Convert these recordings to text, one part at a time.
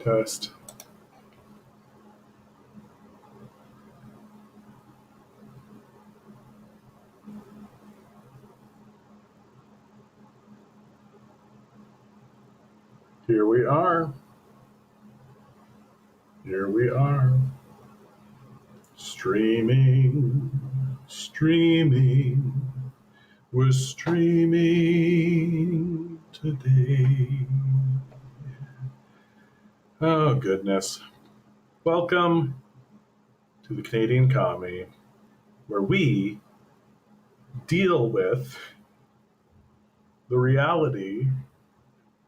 Test. Here we are. Here we are. Streaming. We're streaming today. Oh, goodness. Welcome to the Canadian Commie, where we deal with the reality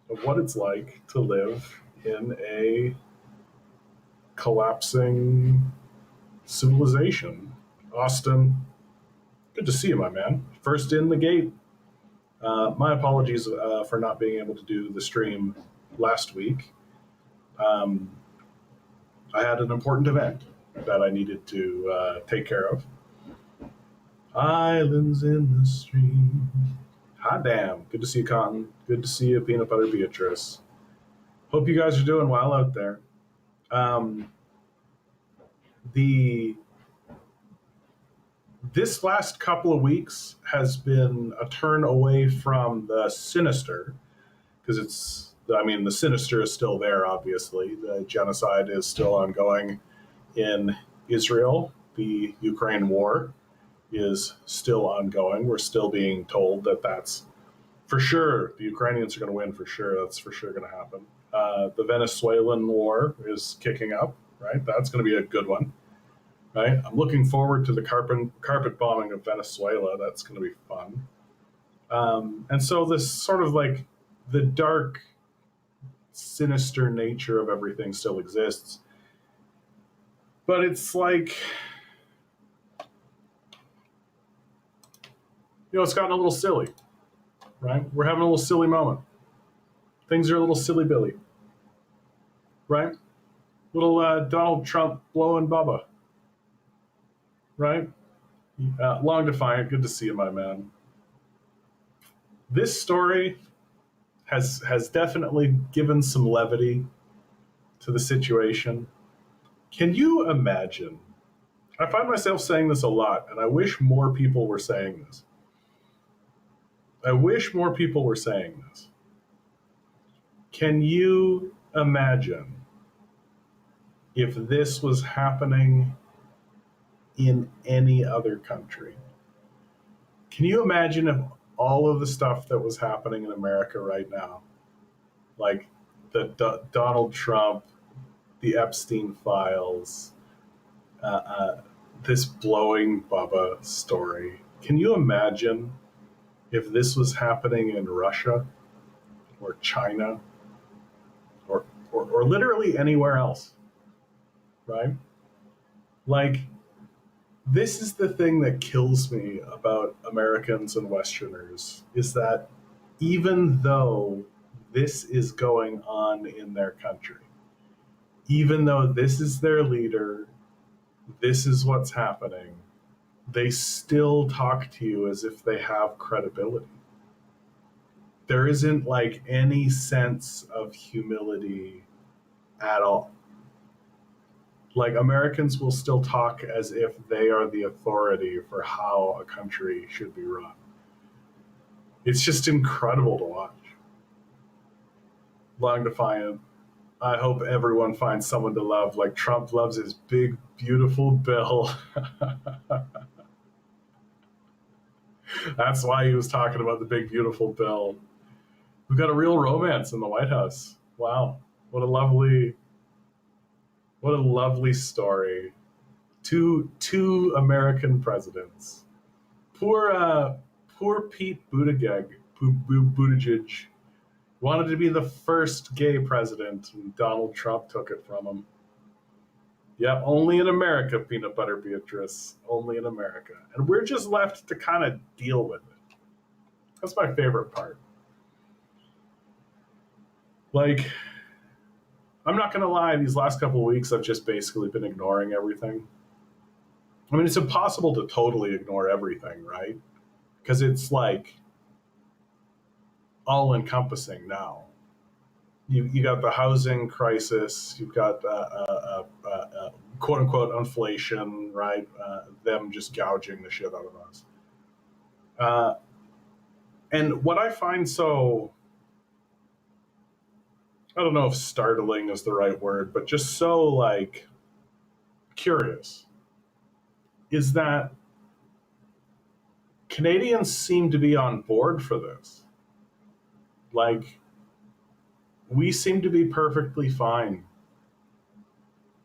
of what it's like to live in a collapsing civilization. Austin, good to see you, my man. First in the gate. My apologies for not being able to do the stream last week. I had an important event that I needed to take care of. Islands in the stream. Hot damn. Good to see you, Cotton. Good to see you, Peanut Butter Beatrice. Hope you guys are doing well out there. This last couple of weeks has been a turn away from the sinister, because the sinister is still there, obviously. The genocide is still ongoing in Israel. The Ukraine war is still ongoing. We're still being told that that's for sure. The Ukrainians are going to win for sure. That's for sure going to happen. The Venezuelan war is kicking up, right? That's going to be a good one, right? I'm looking forward to the carpet bombing of Venezuela. That's going to be fun. And so this sort of like the dark, sinister nature of everything still exists. But it's like, it's gotten a little silly, right? We're having a little silly moment. Things are a little silly Billy, right? Little Donald Trump blowing Bubba, right? Long Defiant, good to see you, my man. This story has definitely given some levity to the situation. Can you imagine? I find myself saying this a lot, and I wish more people were saying this. Can you imagine if this was happening in any other country? Can you imagine if all of the stuff that was happening in America right now, like the Donald Trump, the Epstein files, this blowing Bubba story, can you imagine if this was happening in Russia or China or literally anywhere else, right? Like, this is the thing that kills me about Americans and Westerners, is that even though this is going on in their country, even though this is their leader, this is what's happening, they still talk to you as if they have credibility. There isn't like any sense of humility at all. Like, Americans will still talk as if they are the authority for how a country should be run. It's just incredible to watch. Long Defiant, I hope everyone finds someone to love like Trump loves his big, beautiful bill. That's why he was talking about the big, beautiful bill. We've got a real romance in the White House. Wow. What a lovely story. Two American presidents. Poor Pete Buttigieg wanted to be the first gay president, and Donald Trump took it from him. Yeah, only in America, Peanut Butter Beatrice. Only in America. And we're just left to kind of deal with it. That's my favorite part. Like, I'm not going to lie, these last couple of weeks, I've just basically been ignoring everything. I mean, it's impossible to totally ignore everything, right? Because it's like all-encompassing now. you got the housing crisis, you've got quote unquote inflation, right? Them just gouging the shit out of us. And what I find so, I don't know if startling is the right word, but just so like curious, is that Canadians seem to be on board for this. Like, we seem to be perfectly fine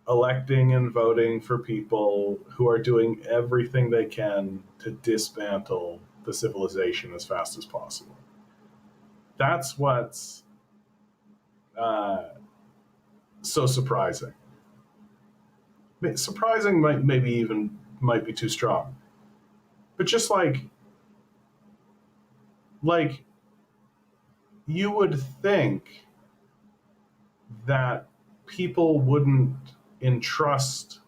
electing and voting for people who are doing everything they can to dismantle the civilization as fast as possible. That's what's uh, so surprising. Surprising maybe even might be too strong, but just like you would think that people wouldn't entrust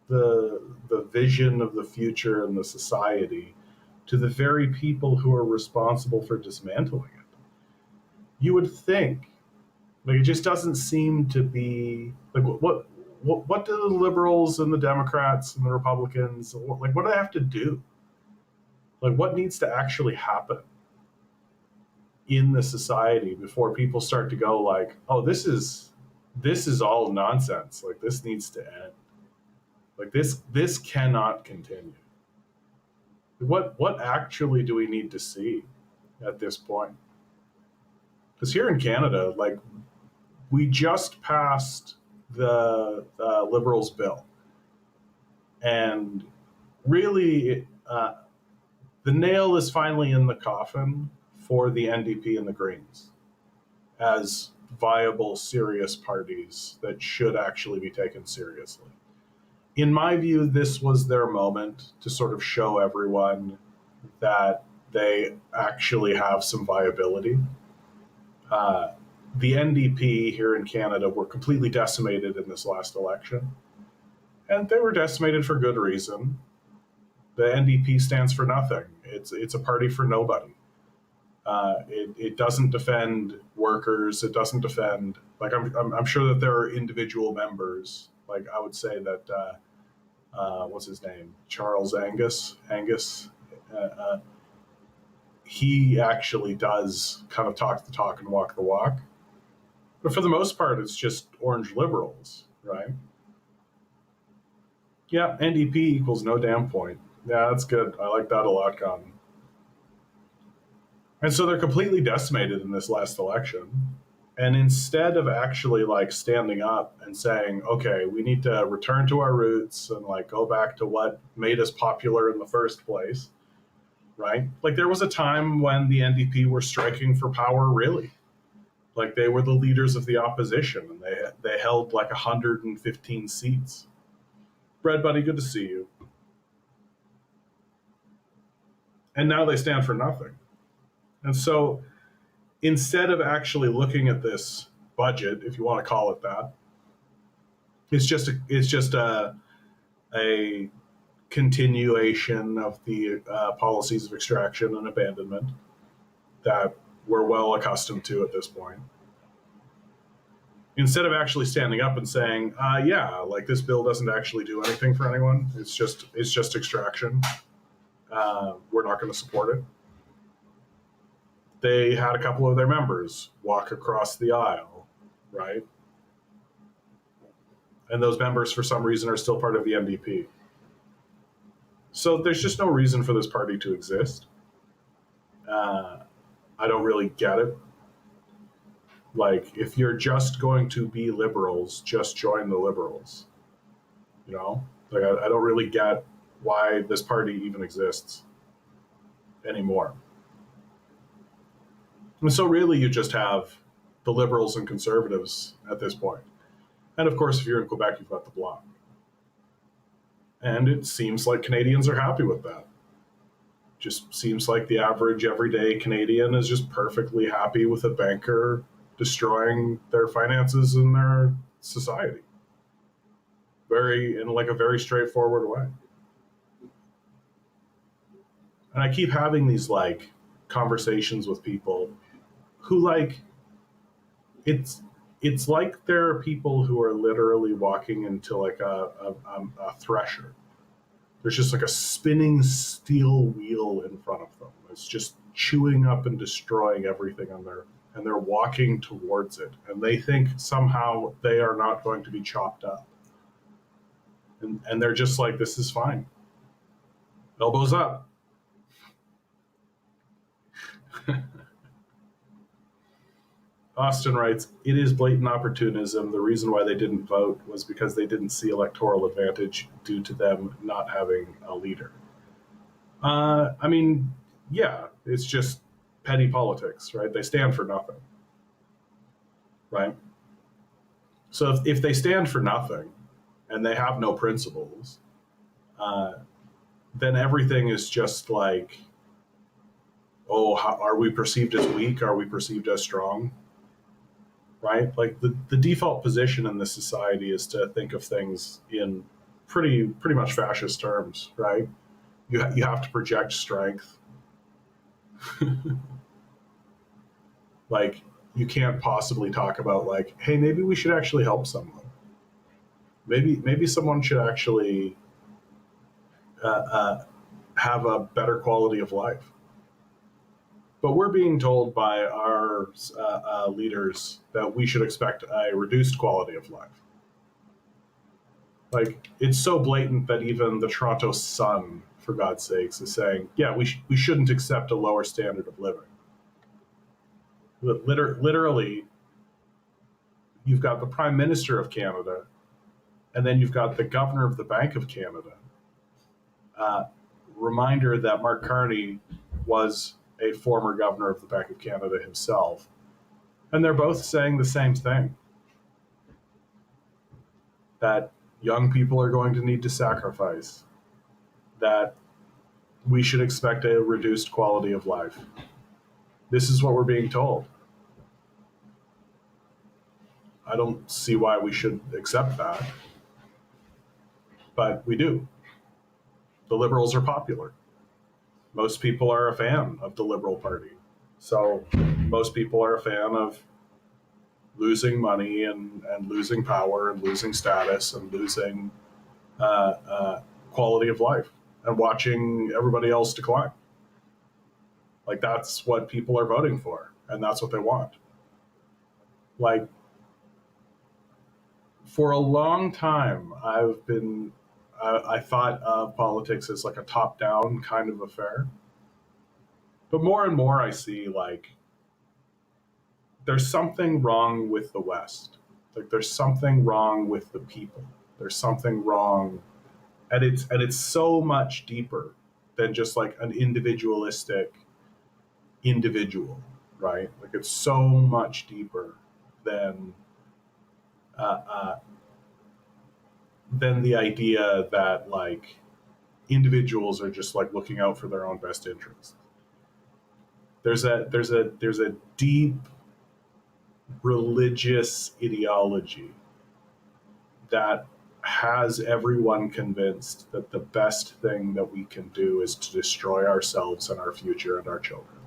the vision of the future and the society to the very people who are responsible for dismantling it. You would think, like, it just doesn't seem to be like what do the liberals and the Democrats and the Republicans, like, what do they have to do? Like, what needs to actually happen in the society before people start to go like, oh, this is all nonsense. Like, this needs to end. Like, this cannot continue. What actually do we need to see at this point? Because here in Canada, like, we just passed the Liberals bill, and really, the nail is finally in the coffin for the NDP and the Greens as viable, serious parties that should actually be taken seriously. In my view, this was their moment to sort of show everyone that they actually have some viability. Uh, the NDP here in Canada were completely decimated in this last election, and they were decimated for good reason. The NDP stands for nothing. It's a party for nobody. It doesn't defend workers. It doesn't defend, like, I'm sure that there are individual members. Like, I would say that what's his name, Charles Angus. Uh, uh, he actually does kind of talk the talk and walk the walk. But for the most part, it's just orange liberals, right? Yeah, NDP equals no damn point. Yeah, that's good. I like that a lot, Cotton. And so they're completely decimated in this last election. And instead of actually like standing up and saying, okay, we need to return to our roots and like go back to what made us popular in the first place, right? Like, there was a time when the NDP were striking for power, really. Like, they were the leaders of the opposition, and they held like 115 seats. Bread Buddy, good to see you. And now they stand for nothing. And so instead of actually looking at this budget, if you want to call it that, it's just a continuation of the policies of extraction and abandonment that we're well accustomed to at this point. Instead of actually standing up and saying, "Yeah, like, this bill doesn't actually do anything for anyone. It's just extraction. We're not going to support it." They had a couple of their members walk across the aisle, right? And those members, for some reason, are still part of the NDP. So there's just no reason for this party to exist. I don't really get it. Like, if you're just going to be liberals, just join the liberals. You know? Like, I don't really get why this party even exists anymore. And so really you just have the liberals and conservatives at this point. And of course, if you're in Quebec, you've got the Bloc. And it seems like Canadians are happy with that. Just seems like the average everyday Canadian is just perfectly happy with a banker destroying their finances and their society. In like a very straightforward way. And I keep having these like conversations with people who, like, it's it's like there are people who are literally walking into like a thresher. There's just like a spinning steel wheel in front of them. It's just chewing up and destroying everything on there, and they're walking towards it, and they think somehow they are not going to be chopped up, and they're just like, this is fine, elbows up. Austin writes, it is blatant opportunism. The reason why they didn't vote was because they didn't see electoral advantage due to them not having a leader. I mean, yeah, it's just petty politics, right? They stand for nothing, right? So if they stand for nothing and they have no principles, then everything is just like, oh, how, are we perceived as weak? Are we perceived as strong? Right? Like the default position in this society is to think of things in pretty much fascist terms, right? You have to project strength. Like, you can't possibly talk about like, hey, maybe we should actually help someone. Maybe someone should actually have a better quality of life. But we're being told by our leaders that we should expect a reduced quality of life. Like, it's so blatant that even the Toronto Sun, for God's sakes, is saying, yeah, we shouldn't accept a lower standard of living. Literally, you've got the Prime Minister of Canada, and then you've got the Governor of the Bank of Canada. Reminder that Mark Carney was a former Governor of the Bank of Canada himself. And they're both saying the same thing, that young people are going to need to sacrifice, that we should expect a reduced quality of life. This is what we're being told. I don't see why we should accept that, but we do. The Liberals are popular. Most people are a fan of the Liberal Party. So most people are a fan of losing money and losing power and losing status and losing quality of life and watching everybody else decline. Like, that's what people are voting for, and that's what they want. Like, for a long time, I thought of politics as like a top-down kind of affair. But more and more I see, like, there's something wrong with the West. Like, there's something wrong with the people. There's something wrong, and it's so much deeper than just like an individualistic individual, right? Like, it's so much deeper than the idea that like individuals are just like looking out for their own best interests. There's a deep religious ideology that has everyone convinced that the best thing that we can do is to destroy ourselves and our future and our children.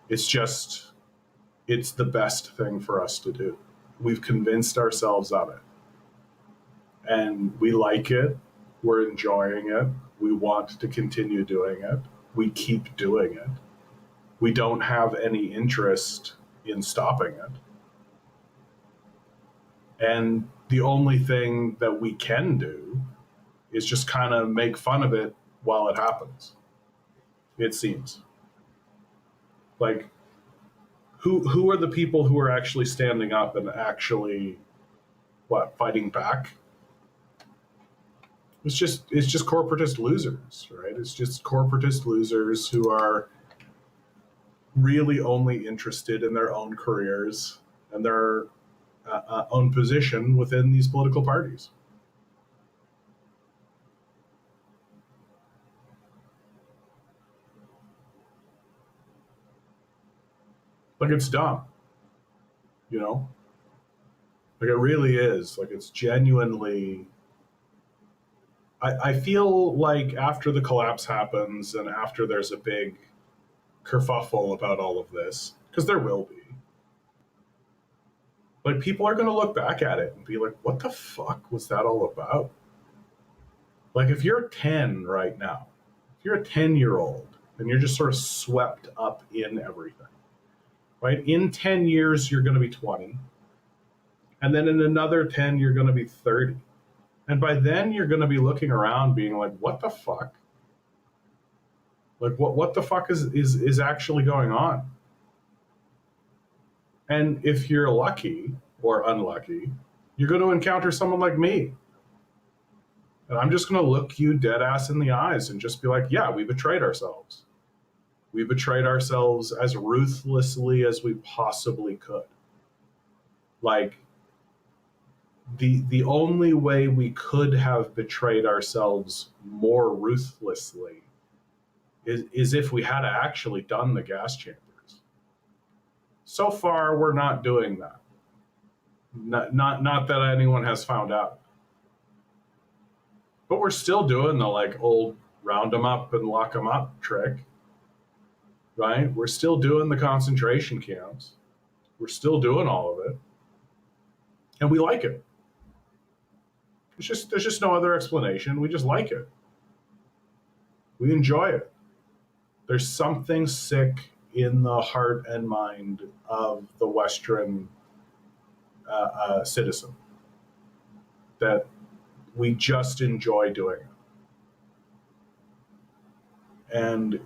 It's the best thing for us to do. We've convinced ourselves of it. And we like it. We're enjoying it. We want to continue doing it. We keep doing it. We don't have any interest in stopping it. And the only thing that we can do is just kind of make fun of it while it happens. It seems. Like, who are the people who are actually standing up and actually, fighting back? It's just corporatist losers, right? It's just corporatist losers who are really only interested in their own careers and their own position within these political parties. Like, it's dumb, you know? Like, it really is. Like, it's genuinely... I feel like after the collapse happens and after there's a big kerfuffle about all of this, because there will be, Like, people are going to look back at it and be like, what the fuck was that all about? Like, if you're 10 right now, if you're a 10-year-old and you're just sort of swept up in everything, right? In 10 years, you're going to be 20. And then in another 10, you're going to be 30. And by then, you're going to be looking around being like, what the fuck? Like, what the fuck is actually going on? And if you're lucky or unlucky, you're going to encounter someone like me. And I'm just going to look you dead ass in the eyes and just be like, yeah, we betrayed ourselves. We betrayed ourselves as ruthlessly as we possibly could. Like, the only way we could have betrayed ourselves more ruthlessly is if we had actually done the gas chambers. So far, we're not doing that. Not that anyone has found out. But we're still doing the like old round them up and lock them up trick, right? We're still doing the concentration camps. We're still doing all of it. And we like it. There's just no other explanation. We just like it. We enjoy it. There's something sick in the heart and mind of the Western citizen that we just enjoy doing it. And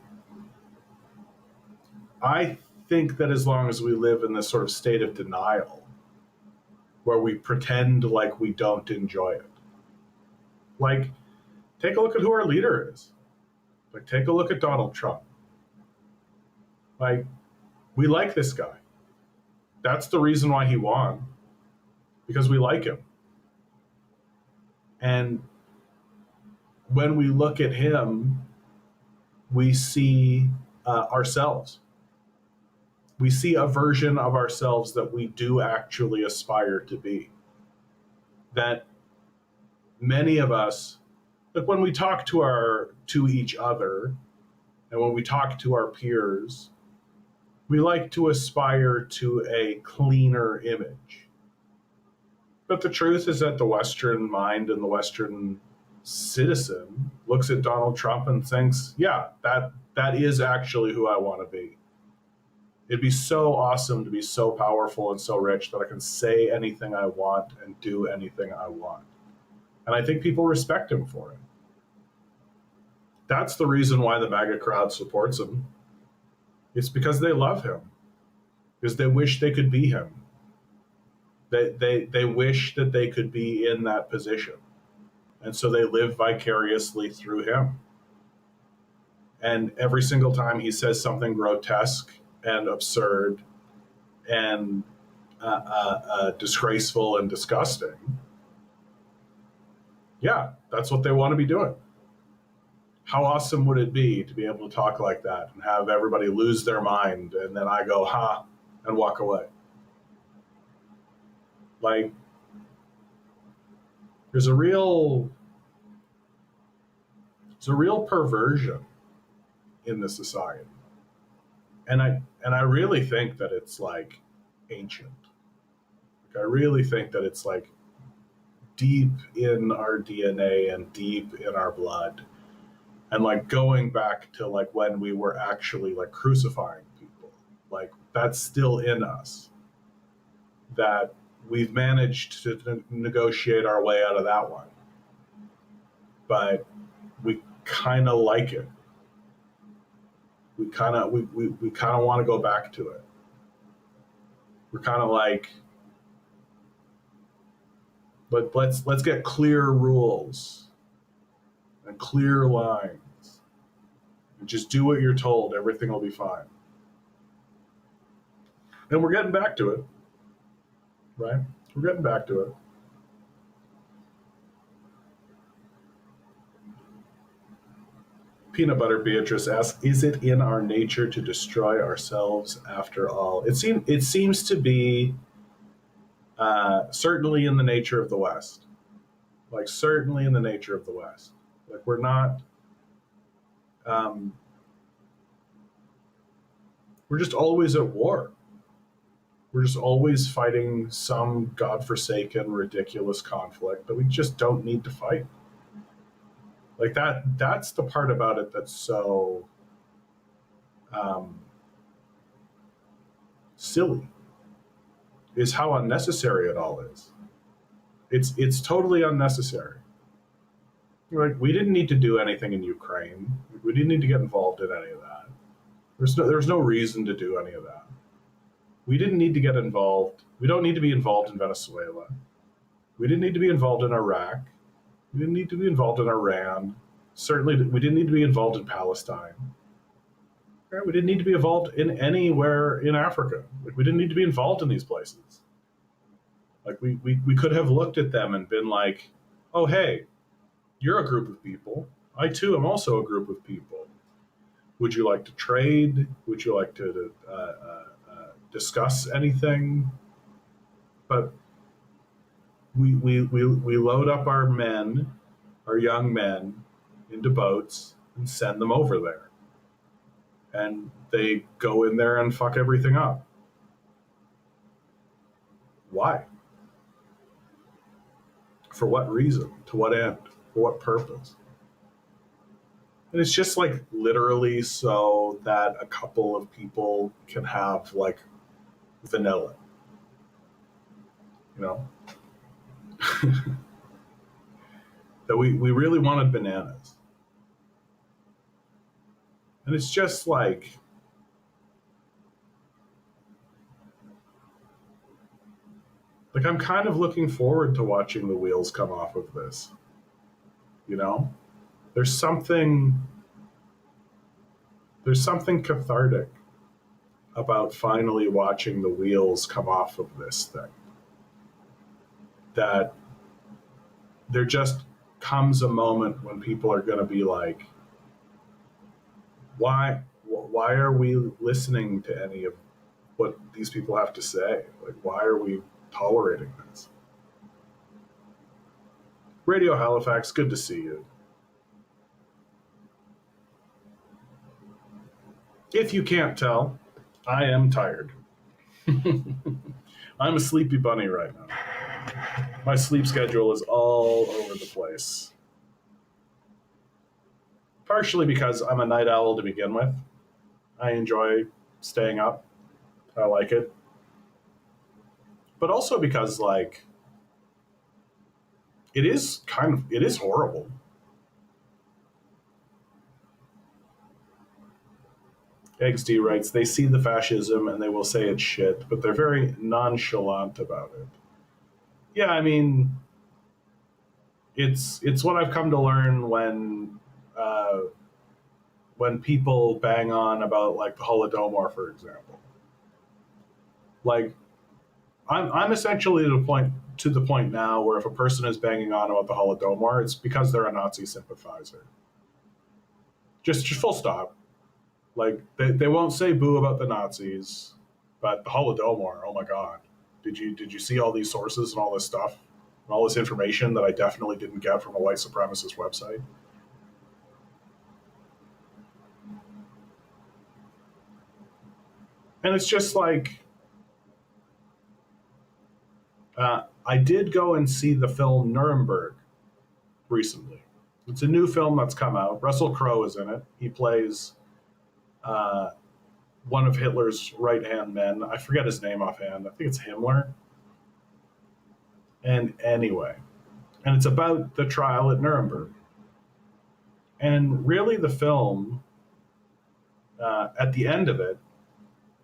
I think that as long as we live in this sort of state of denial, where we pretend like we don't enjoy it, like, take a look at who our leader is. Like, take a look at Donald Trump. Like, we like this guy. That's the reason why he won, because we like him. And when we look at him, we see ourselves. We see a version of ourselves that we do actually aspire to be. That many of us, like when we talk to each other, and when we talk to our peers, we like to aspire to a cleaner image. But the truth is that the Western mind and the Western citizen looks at Donald Trump and thinks, yeah, that is actually who I want to be. It'd be so awesome to be so powerful and so rich that I can say anything I want and do anything I want. And I think people respect him for it. That's the reason why the MAGA crowd supports him. It's because they love him, because they wish they could be him. They wish that they could be in that position. And so they live vicariously through him. And every single time he says something grotesque and absurd and disgraceful and disgusting, yeah, that's what they want to be doing. How awesome would it be to be able to talk like that and have everybody lose their mind and then I go, ha, and walk away? Like, there's a real perversion in the society. And I really think that it's like ancient. Like, I really think that it's like deep in our DNA and deep in our blood. And like going back to like when we were actually like crucifying people, like that's still in us. That we've managed to negotiate our way out of that one. But we kind of like it. We kind of want to go back to it. We're kind of like, but let's get clear rules and clear lines. And just do what you're told. Everything will be fine. And we're getting back to it, right? We're getting back to it. Peanut Butter Beatrice asks, is it in our nature to destroy ourselves after all? It seems to be certainly in the nature of the West. Like, certainly in the nature of the West. Like, we're not... we're just always at war. We're just always fighting some godforsaken, ridiculous conflict that we just don't need to fight. Like that's the part about it that's so silly, is how unnecessary it all is. It's totally unnecessary. Like, we didn't need to do anything in Ukraine. We didn't need to get involved in any of that. There's no reason to do any of that. We didn't need to get involved. We don't need to be involved in Venezuela. We didn't need to be involved in Iraq. We didn't need to be involved in Iran. Certainly, we didn't need to be involved in Palestine. Right? We didn't need to be involved in anywhere in Africa. Like, we didn't need to be involved in these places. Like, we could have looked at them and been like, oh, hey, you're a group of people. I, too, am also a group of people. Would you like to trade? Would you like to discuss anything? But we load up our men, our young men, into boats and send them over there. And they go in there and fuck everything up. Why? For what reason? To what end? For what purpose? And it's just like literally so that a couple of people can have like vanilla, you know? That we really wanted bananas. And it's just like I'm kind of looking forward to watching the wheels come off of this. You know? There's something cathartic about finally watching the wheels come off of this thing. That there just comes a moment when people are going to be like, why are we listening to any of what these people have to say? Like, why are we tolerating this? Radio Halifax, good to see you. If you can't tell, I am tired. I'm a sleepy bunny right now. My sleep schedule is all over the place. Partially because I'm a night owl to begin with. I enjoy staying up. I like it. But also because, like, it is horrible. XD writes, they see the fascism and they will say it's shit, but they're very nonchalant about it. Yeah, I mean, it's what I've come to learn when people bang on about, like, the Holodomor, for example. Like, I'm essentially to the point now where if a person is banging on about the Holodomor, it's because they're a Nazi sympathizer. Just full stop. Like, they won't say boo about the Nazis, but the Holodomor, oh my God. Did you see all these sources and all this stuff and all this information that I definitely didn't get from a white supremacist website? And it's just like, I did go and see the film Nuremberg recently. It's a new film that's come out. Russell Crowe is in it. He plays one of Hitler's right-hand men. I forget his name offhand. I think it's Himmler. And anyway, and it's about the trial at Nuremberg. And really the film, at the end of it,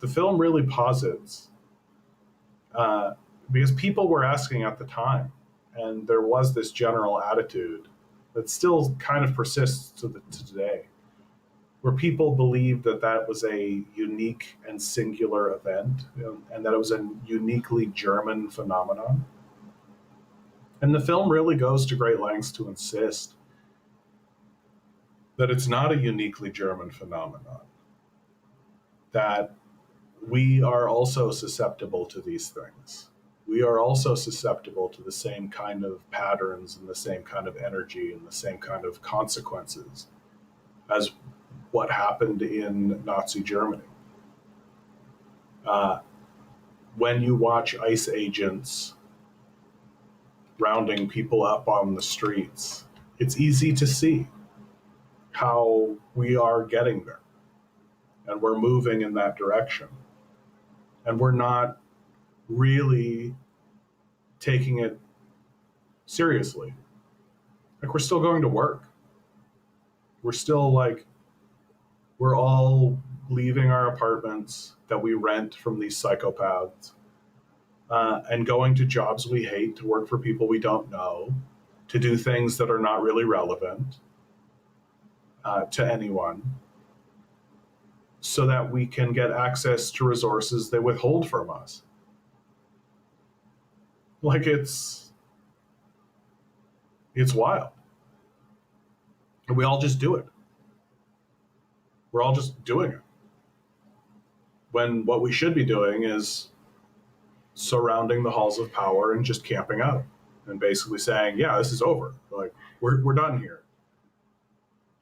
the film really posits, because people were asking at the time, and there was this general attitude that still kind of persists to today, where people believed that that was a unique and singular event, you know, and that it was a uniquely German phenomenon. And the film really goes to great lengths to insist that it's not a uniquely German phenomenon, that we are also susceptible to these things. We are also susceptible to the same kind of patterns and the same kind of energy and the same kind of consequences as what happened in Nazi Germany. when you watch ICE agents rounding people up on the streets, it's easy to see how we are getting there and we're moving in that direction. And we're not really taking it seriously. Like, we're still going to work. We're still like, we're all leaving our apartments that we rent from these psychopaths and going to jobs we hate, to work for people we don't know, to do things that are not really relevant to anyone, so that we can get access to resources they withhold from us. Like, it's wild. And we all just do it. We're all just doing it. When what we should be doing is surrounding the halls of power and just camping out and basically saying, yeah, this is over. Like, we're done here.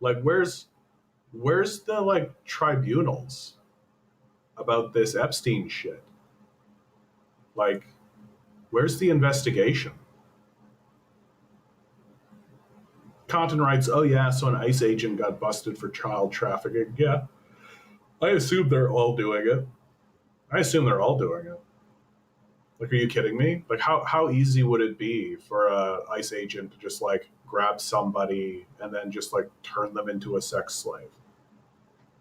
Like, where's the like tribunals about this Epstein shit? Like, where's the investigation? Content writes, oh yeah, so an ICE agent got busted for child trafficking. Yeah, I assume they're all doing it. Like, are you kidding me? Like, how easy would it be for a ICE agent to just like grab somebody and then just like turn them into a sex slave?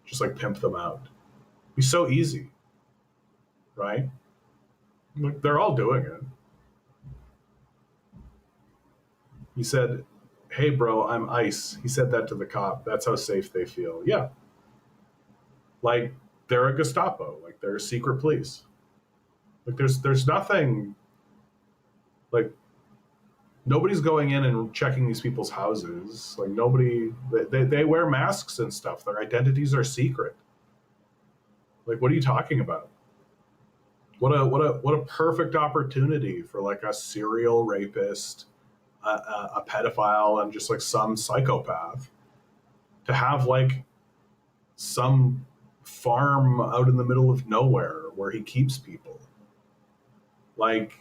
Just like pimp them out. It'd be so easy, right? Like, they're all doing it. He said, hey bro, I'm ICE. He said that to the cop. That's how safe they feel. Yeah. Like, they're a Gestapo. Like, they're a secret police. Like, there's nothing, like, nobody's going in and checking these people's houses. Like, nobody, they wear masks and stuff. Their identities are secret. Like, what are you talking about? What a perfect opportunity for like a serial rapist, a pedophile, and just like some psychopath to have like some farm out in the middle of nowhere where he keeps people. Like,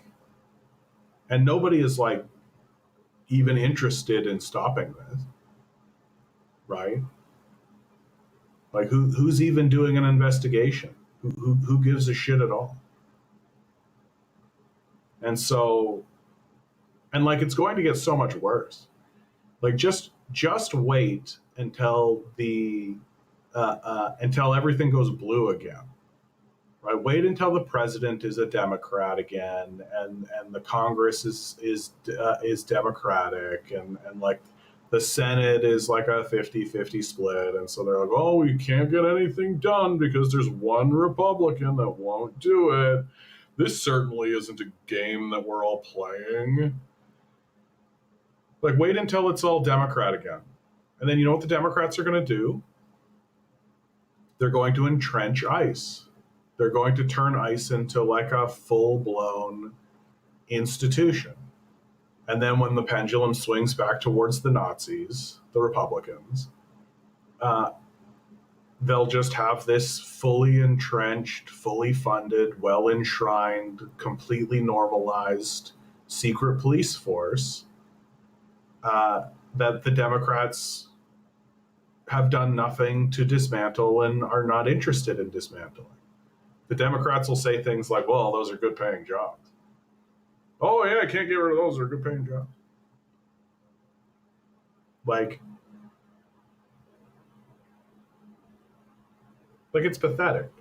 and nobody is like even interested in stopping this, right? Like, who's even doing an investigation? Who gives a shit at all? And so, and like, it's going to get so much worse. Like, just wait until until everything goes blue again, right? Wait until the president is a Democrat again, and the Congress is Democratic, and like the Senate is like a 50-50 split, and so they're like, oh, we can't get anything done because there's one Republican that won't do it. This certainly isn't a game that we're all playing. Like, wait until it's all Democrat again. And then you know what the Democrats are going to do? They're going to entrench ICE. They're going to turn ICE into like a full-blown institution. And then when the pendulum swings back towards the Nazis, the Republicans, they'll just have this fully entrenched, fully funded, well-enshrined, completely normalized secret police force that the Democrats have done nothing to dismantle and are not interested in dismantling. The Democrats will say things like, well, those are good paying jobs. Oh yeah, I can't get rid of those, they're good paying jobs. Like it's pathetic.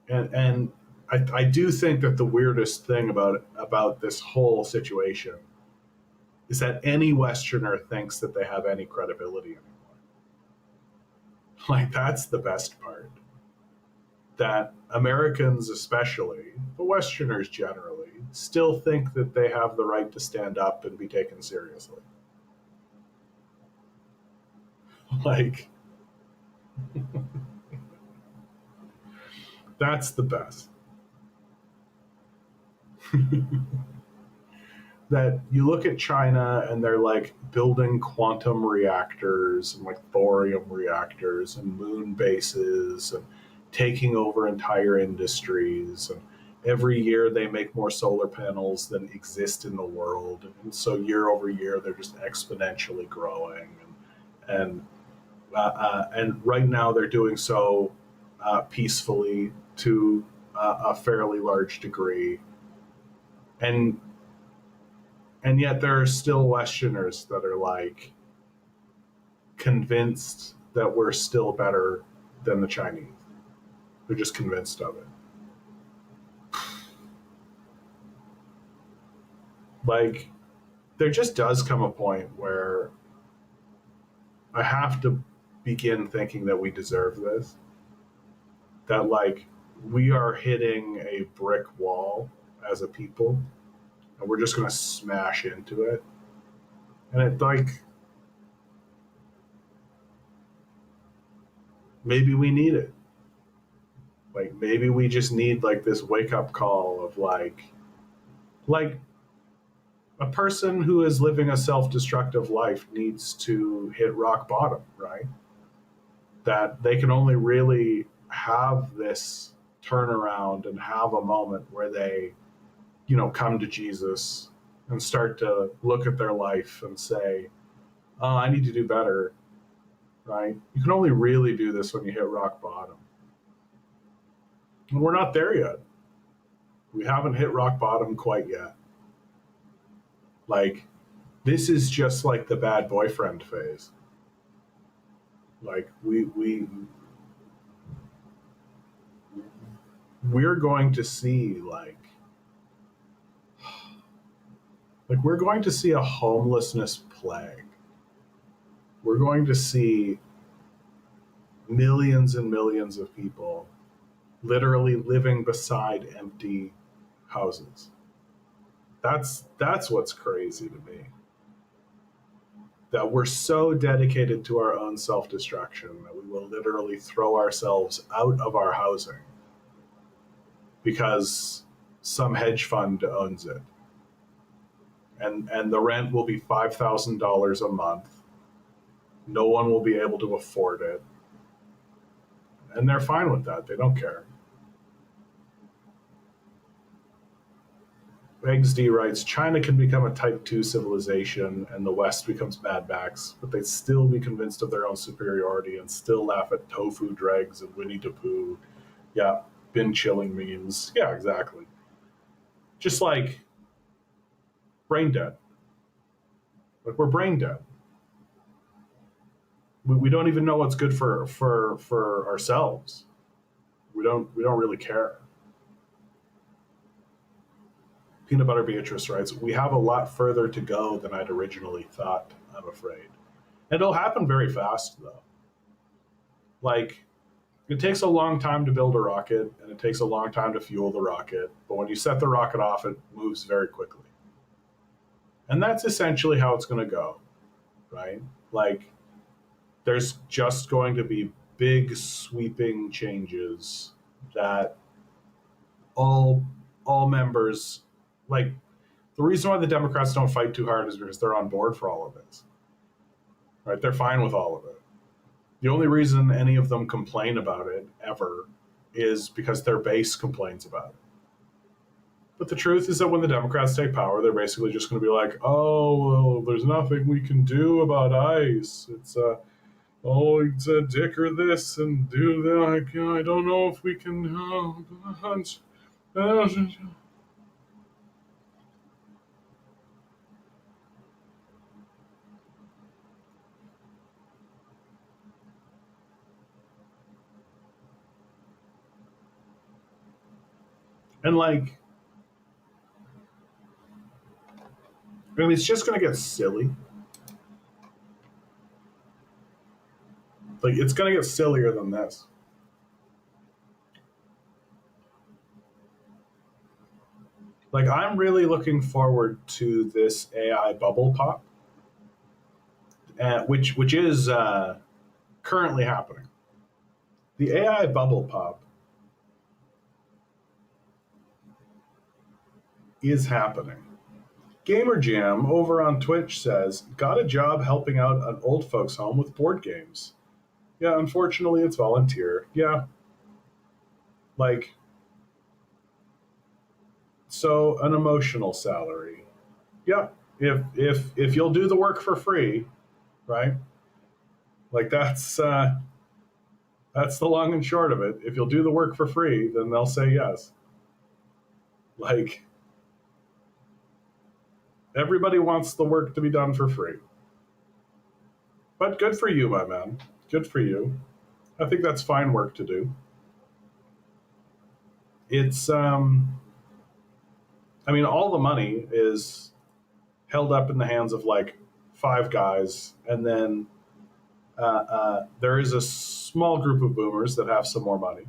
And I do think that the weirdest thing about this whole situation is that any Westerner thinks that they have any credibility anymore. Like, that's the best part. That Americans especially, but Westerners generally, still think that they have the right to stand up and be taken seriously. Like, that's the best. That you look at China and they're like building quantum reactors and like thorium reactors and moon bases, and taking over entire industries. And every year they make more solar panels than exist in the world. And so year over year, they're just exponentially growing. And right now they're doing so peacefully to a fairly large degree. And yet there are still Westerners that are like convinced that we're still better than the Chinese. They're just convinced of it. Like, there just does come a point where I have to begin thinking that we deserve this. That, like, we are hitting a brick wall as a people, and we're just going to smash into it. And it, like, maybe we need it. Like, maybe we just need, like, this wake-up call of, like, a person who is living a self-destructive life needs to hit rock bottom, right? That they can only really have this turnaround and have a moment where they, come to Jesus and start to look at their life and say, oh, I need to do better, right? You can only really do this when you hit rock bottom. And we're not there yet. We haven't hit rock bottom quite yet. Like, this is just like the bad boyfriend phase. Like, we're going to see we're going to see a homelessness plague. We're going to see millions and millions of people literally living beside empty houses. That's what's crazy to me. That we're so dedicated to our own self-destruction that we will literally throw ourselves out of our housing because some hedge fund owns it. And the rent will be $5,000 a month. No one will be able to afford it. And they're fine with that. They don't care. XD writes, China can become a type 2 civilization and the West becomes Mad Max, but they'd still be convinced of their own superiority and still laugh at tofu dregs and Winnie the Pooh. Yeah, bin chilling memes. Yeah, exactly. Just like brain dead. Like, we're brain dead. We don't even know what's good for ourselves. We don't really care. Peanut Butter Beatrice writes, we have a lot further to go than I'd originally thought, I'm afraid. And it'll happen very fast, though. Like, it takes a long time to build a rocket, and it takes a long time to fuel the rocket. But when you set the rocket off, it moves very quickly. And that's essentially how it's going to go, right? Like, there's just going to be big, sweeping changes that all members, like, the reason why the Democrats don't fight too hard is because they're on board for all of this, right? They're fine with all of it. The only reason any of them complain about it ever is because their base complains about it. But the truth is that when the Democrats take power, they're basically just going to be like, oh, well, there's nothing we can do about ICE. It's a dicker this and do that. I don't know if we can. And like, I mean, it's just going to get silly. Like, it's going to get sillier than this. Like, I'm really looking forward to this AI bubble pop, which is currently happening. The AI bubble pop is happening. Gamer Jam over on Twitch says, got a job helping out an old folks home with board games. Yeah, unfortunately it's volunteer. Yeah. Like, so an emotional salary. Yeah. If you'll do the work for free, right? Like that's the long and short of it. If you'll do the work for free, then they'll say yes. Like, everybody wants the work to be done for free. But good for you, my man. Good for you. I think that's fine work to do. It's I mean, all the money is held up in the hands of like five guys, and then there is a small group of boomers that have some more money.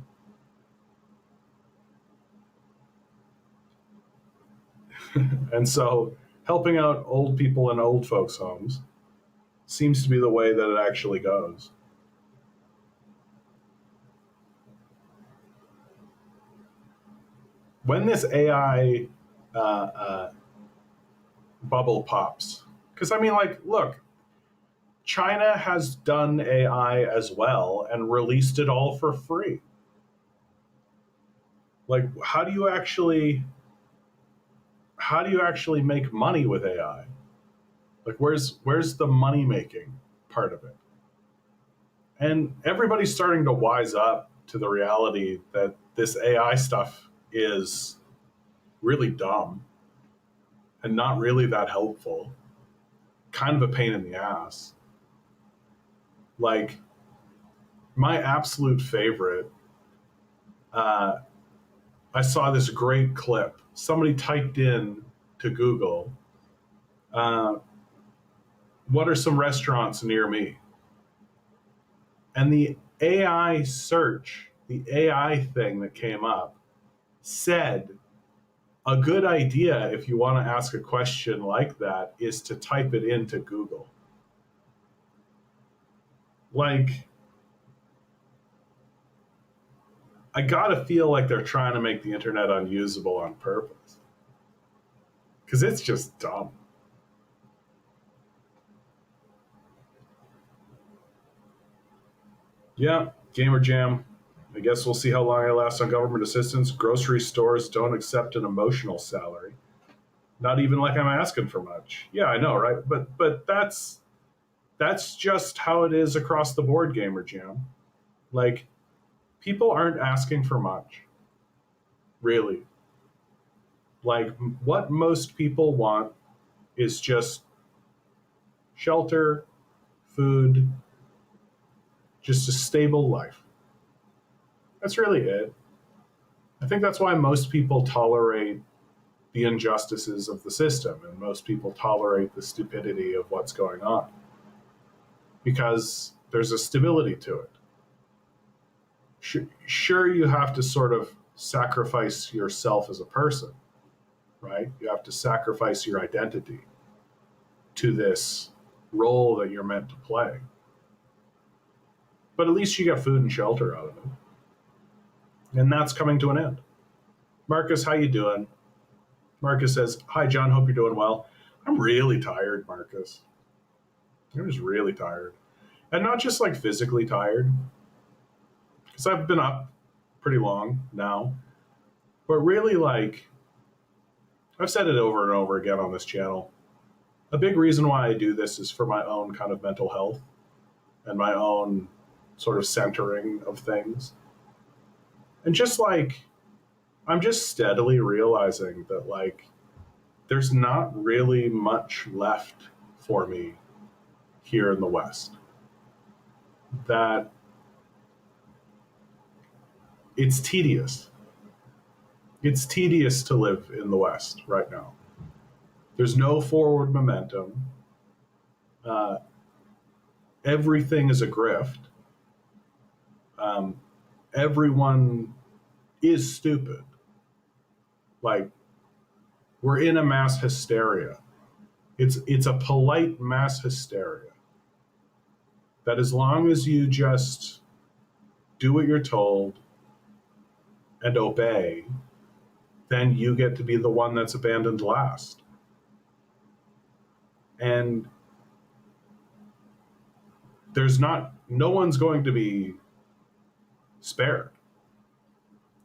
And so helping out old people in old folks' homes seems to be the way that it actually goes. When this AI bubble pops, because I mean, like, look, China has done AI as well and released it all for free. Like, how do you actually make money with AI? Like, where's the money making part of it? And everybody's starting to wise up to the reality that this AI stuff is really dumb and not really that helpful. Kind of a pain in the ass. Like, my absolute favorite, uh, I saw this great clip. Somebody typed in to Google, uh, what are some restaurants near me? And the AI search, the AI thing that came up said a good idea if you want to ask a question like that is to type it into Google. Like, I gotta feel like they're trying to make the internet unusable on purpose. Because it's just dumb. Yeah, Gamer Jam. I guess we'll see how long I last on government assistance. Grocery stores don't accept an emotional salary. Not even like I'm asking for much. Yeah, I know, right? But that's just how it is across the board, Gamer Jam. Like, people aren't asking for much, really. Like, what most people want is just shelter, food, just a stable life. That's really it. I think that's why most people tolerate the injustices of the system and most people tolerate the stupidity of what's going on because there's a stability to it. Sure, you have to sort of sacrifice yourself as a person, right? You have to sacrifice your identity to this role that you're meant to play. But at least you get food and shelter out of it. And that's coming to an end. Marcus, how you doing? Marcus says, "Hi, John. Hope you're doing well." I'm really tired, Marcus. I'm just really tired. And not just like physically tired, because I've been up pretty long now, but really like, I've said it over and over again on this channel. A big reason why I do this is for my own kind of mental health and my own sort of centering of things. And just like, I'm just steadily realizing that like, there's not really much left for me here in the West. That it's tedious. It's tedious to live in the West right now. There's no forward momentum. Uh, Everything is a grift. Um, Everyone is stupid. Like, we're in a mass hysteria. It's a polite mass hysteria. That as long as you just do what you're told and obey, then you get to be the one that's abandoned last. And no one's going to be spared.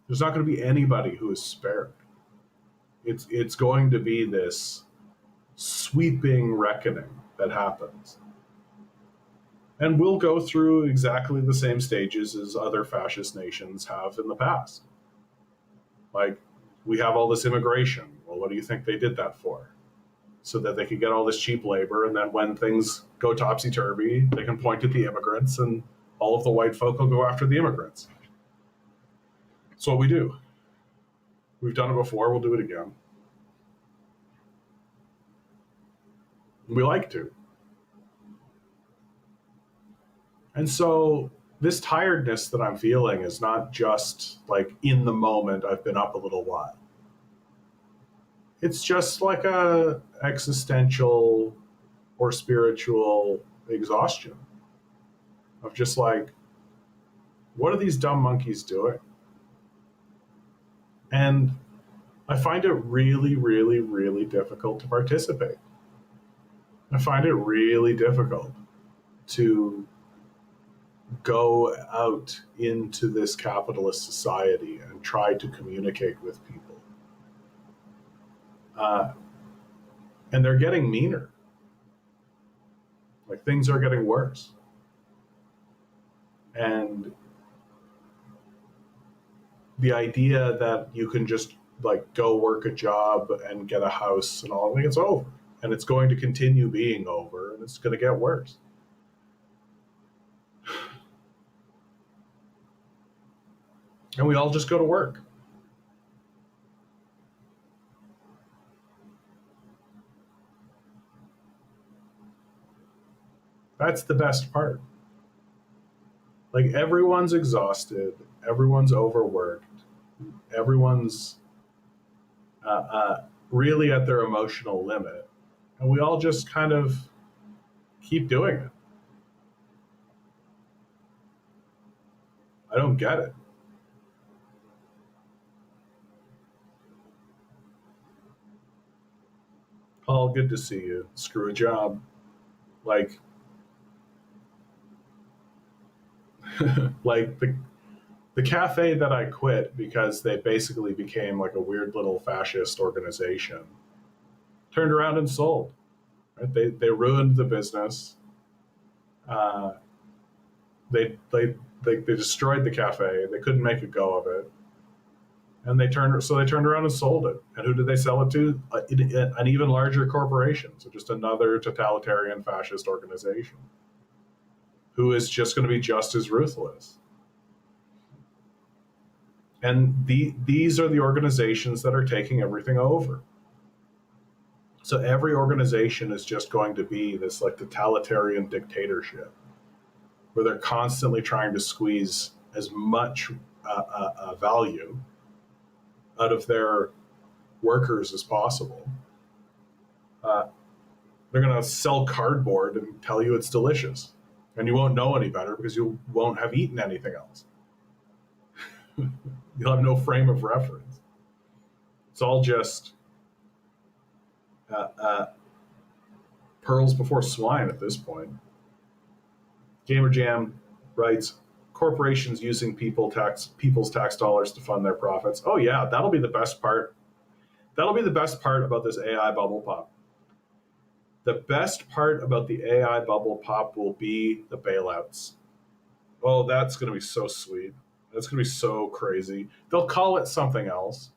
There's not going to be anybody who is spared. It's going to be this sweeping reckoning that happens. And we'll go through exactly the same stages as other fascist nations have in the past. Like, we have all this immigration. Well, what do you think they did that for? So that they could get all this cheap labor, and then when things go topsy-turvy, they can point at the immigrants, and all of the white folk will go after the immigrants. That's what we do. We've done it before, we'll do it again. We like to. And so this tiredness that I'm feeling is not just like in the moment I've been up a little while. It's just like a existential or spiritual exhaustion of just like, what are these dumb monkeys doing? And I find it really, really, really difficult to participate. I find it really difficult to go out into this capitalist society and try to communicate with people. And they're getting meaner. Like, things are getting worse. And the idea that you can just like go work a job and get a house and all, like, it's over. And it's going to continue being over, and it's going to get worse. And we all just go to work. That's the best part. Like, everyone's exhausted, everyone's overworked, everyone's really at their emotional limit, and we all just kind of keep doing it. I don't get it. Paul, good to see you. Screw a job. Like, like the cafe that I quit because they basically became like a weird little fascist organization turned around and sold. Right? They ruined the business. Uh, they destroyed the cafe. They couldn't make a go of it, and they turned around and sold it. And who did they sell it to? An even larger corporation. So just another totalitarian fascist organization who is just going to be just as ruthless. And these are the organizations that are taking everything over. So every organization is just going to be this like totalitarian dictatorship where they're constantly trying to squeeze as much value out of their workers as possible. They're going to sell cardboard and tell you it's delicious. And you won't know any better because you won't have eaten anything else. You'll have no frame of reference. It's all just pearls before swine at this point. Gamer Jam writes, corporations using people's tax dollars to fund their profits. Oh yeah, that'll be the best part. That'll be the best part about this AI bubble pop. The best part about the AI bubble pop will be the bailouts. Oh, that's going to be so sweet. That's going to be so crazy. They'll call it something else,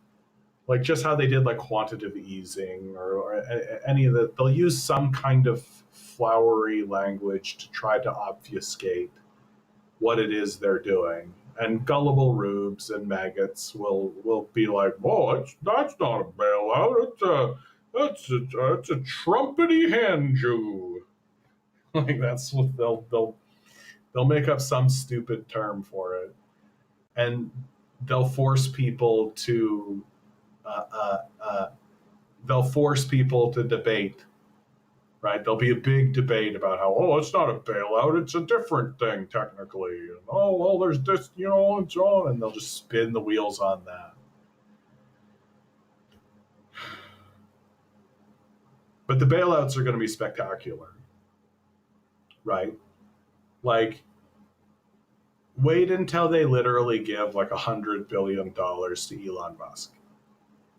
like just how they did like quantitative easing or any of the. They'll use some kind of flowery language to try to obfuscate what it is they're doing. And gullible rubes and maggots will be like, "Oh, that's not a bailout. It's a trumpety hand Jew." Like, that's what they'll make up some stupid term for it, and they'll force people to debate. Right? There'll be a big debate about how, oh, it's not a bailout, it's a different thing technically. And, oh, well, there's this, and so on, and they'll just spin the wheels on that. But the bailouts are going to be spectacular, right? Like, Wait until they literally give like $100 billion to Elon Musk.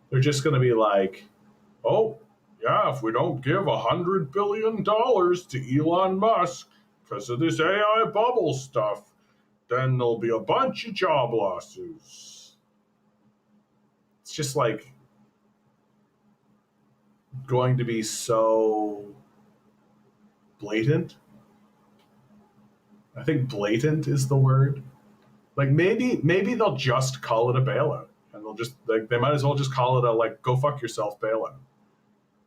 They're just going to be like, oh, yeah, if we don't give $100 billion to Elon Musk because of this AI bubble stuff, then there'll be a bunch of job losses. It's just like going to be so blatant. I think blatant is the word. Like maybe they'll just call it a bailout, and they'll just like they might as well just call it a like go fuck yourself bailout.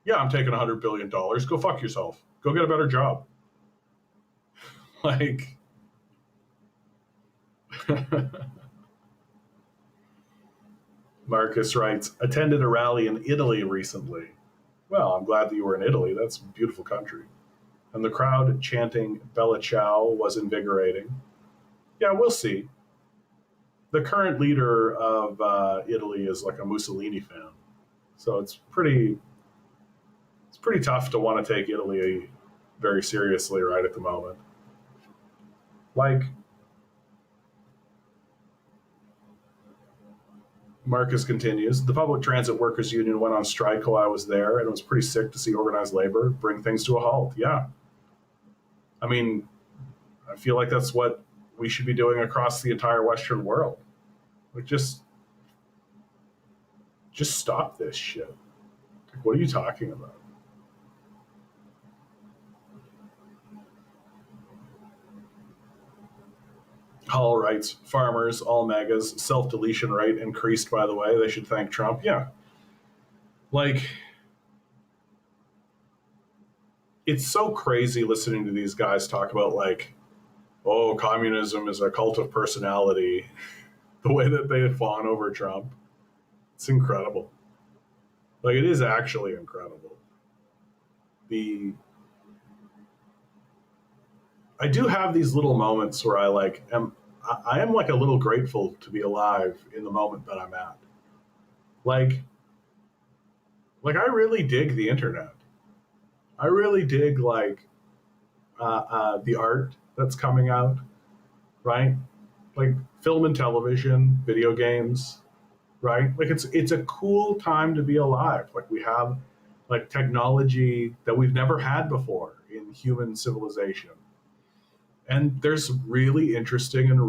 Yeah, I'm taking $100 billion. Go fuck yourself. Go get a better job. Like, Marcus writes, attended a rally in Italy recently. Well, I'm glad that you were in Italy. That's a beautiful country. And the crowd chanting Bella Ciao was invigorating. Yeah, we'll see. The current leader of Italy is like a Mussolini fan. So it's pretty tough to want to take Italy very seriously right at the moment. Like, Marcus continues, the Public Transit Workers Union went on strike while I was there, and it was pretty sick to see organized labor bring things to a halt. Yeah. I mean, I feel like that's what we should be doing across the entire Western world. Like, just stop this shit. Like, what are you talking about? Hall writes, farmers, all megas, self-deletion rate increased, by the way. They should thank Trump. Yeah. Like, it's so crazy listening to these guys talk about, like, oh, communism is a cult of personality, the way that they fawn over Trump. It's incredible. Like, it is actually incredible. I do have these little moments where I am like a little grateful to be alive in the moment that I'm at. Like I really dig the internet. I really dig like the art that's coming out, right? Like film and television, video games, right? Like it's a cool time to be alive. Like we have like technology that we've never had before in human civilization. And there's really interesting and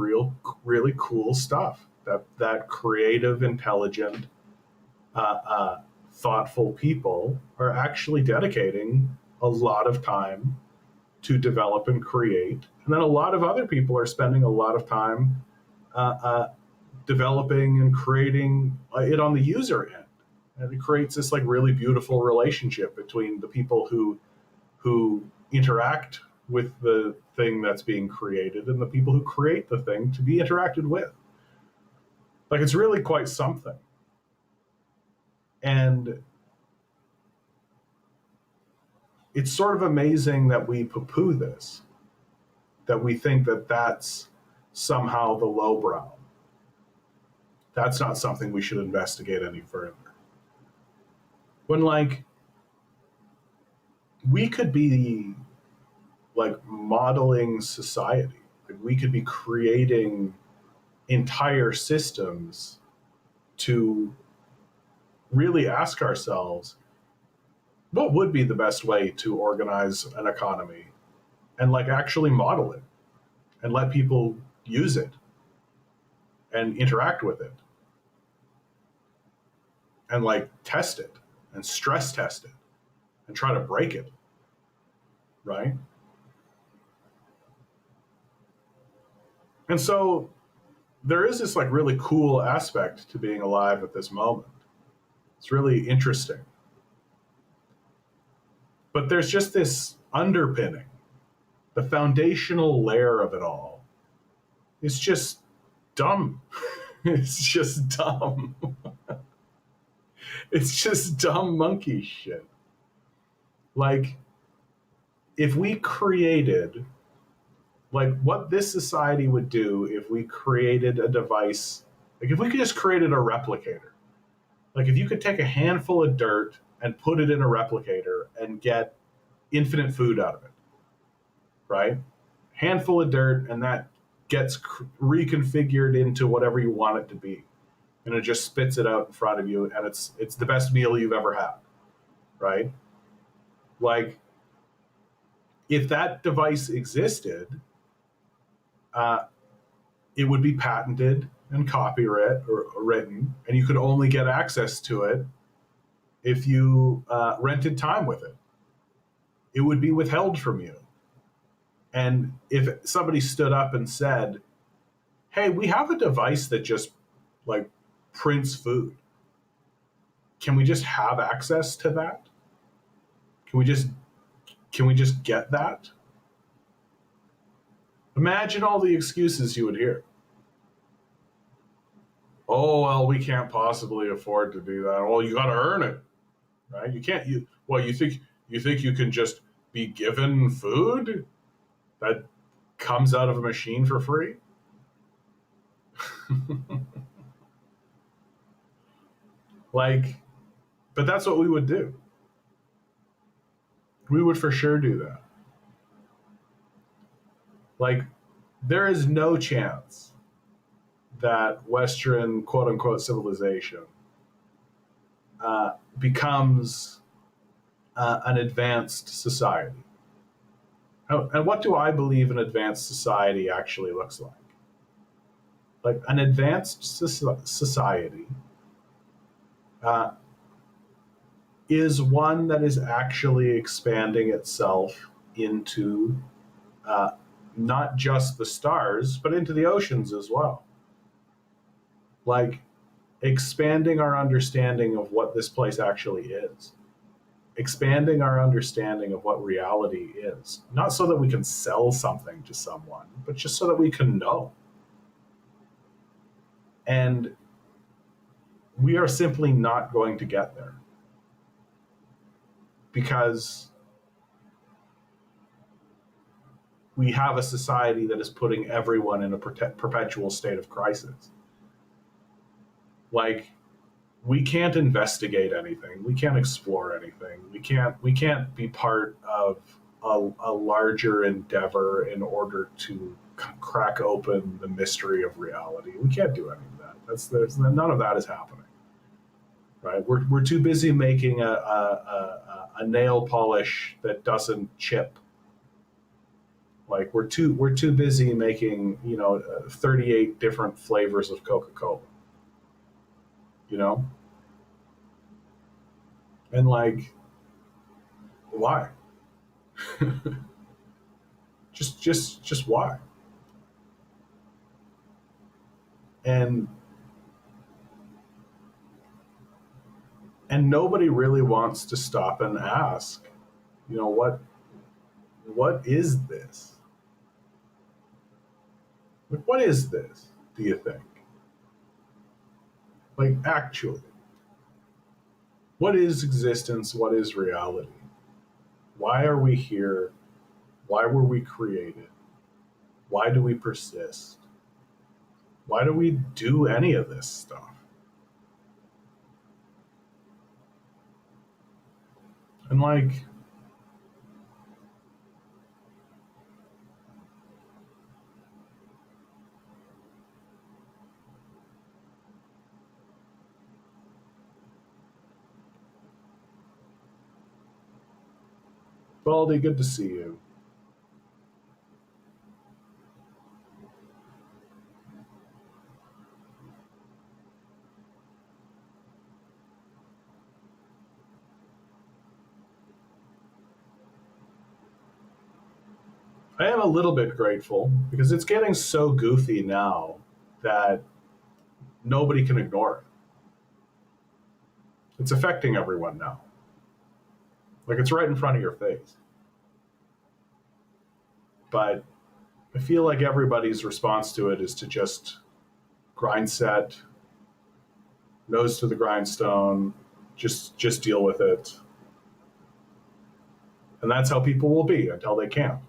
really cool stuff that creative, intelligent, thoughtful people are actually dedicating a lot of time to develop and create. And then a lot of other people are spending a lot of time developing and creating it on the user end. And it creates this like really beautiful relationship between the people who interact with the thing that's being created and the people who create the thing to be interacted with. Like it's really quite something. And it's sort of amazing that we poo-poo this, that we think that that's somehow the lowbrow. That's not something we should investigate any further. When like we could be like modeling society, like we could be creating entire systems to really ask ourselves what would be the best way to organize an economy and like actually model it and let people use it and interact with it and like test it and stress test it and try to break it, right? And so there is this like really cool aspect to being alive at this moment. It's really interesting. But there's just this underpinning, the foundational layer of it all. It's just dumb. It's just dumb. It's just dumb monkey shit. Like, if we created, like, what this society would do if we created a device, like, if we could just created a replicator, like, if you could take a handful of dirt and put it in a replicator and get infinite food out of it, right? Handful of dirt, and that gets reconfigured into whatever you want it to be, and it just spits it out in front of you, and it's the best meal you've ever had, right? Like, if that device existed, uh, it would be patented and copyright or written, and you could only get access to it if you rented time with it. It would be withheld from you. And if somebody stood up and said, "Hey, we have a device that just like prints food. Can we just have access to that? Can we just get that?" Imagine all the excuses you would hear. Oh, well, we can't possibly afford to do that. Well, you got to earn it, right? You can't. You think you can just be given food that comes out of a machine for free? Like, but that's what we would do. We would for sure do that. Like, there is no chance that Western quote unquote civilization becomes an advanced society. And what do I believe an advanced society actually looks like? Like, an advanced society uh, is one that is actually expanding itself into uh, not just the stars, but into the oceans as well. Like, expanding our understanding of what this place actually is, expanding our understanding of what reality is, not so that we can sell something to someone, but just so that we can know. And we are simply not going to get there because we have a society that is putting everyone in a perpetual state of crisis. Like, we can't investigate anything. We can't explore anything. We can't be part of a larger endeavor in order to crack open the mystery of reality. We can't do any of that. There's none of that is happening. Right? We're too busy making a nail polish that doesn't chip. Like, we're too busy making 38 different flavors of Coca-Cola. You know? And like, why? just why? And nobody really wants to stop and ask, what is this? Like, what is this, do you think? Like, actually, what is existence? What is reality? Why are we here? Why were we created? Why do we persist? Why do we do any of this stuff? And like, Baldy, good to see you. I am a little bit grateful because it's getting so goofy now that nobody can ignore it. It's affecting everyone now. Like, it's right in front of your face. But I feel like everybody's response to it is to just grind set, nose to the grindstone, just deal with it. And that's how people will be until they can't,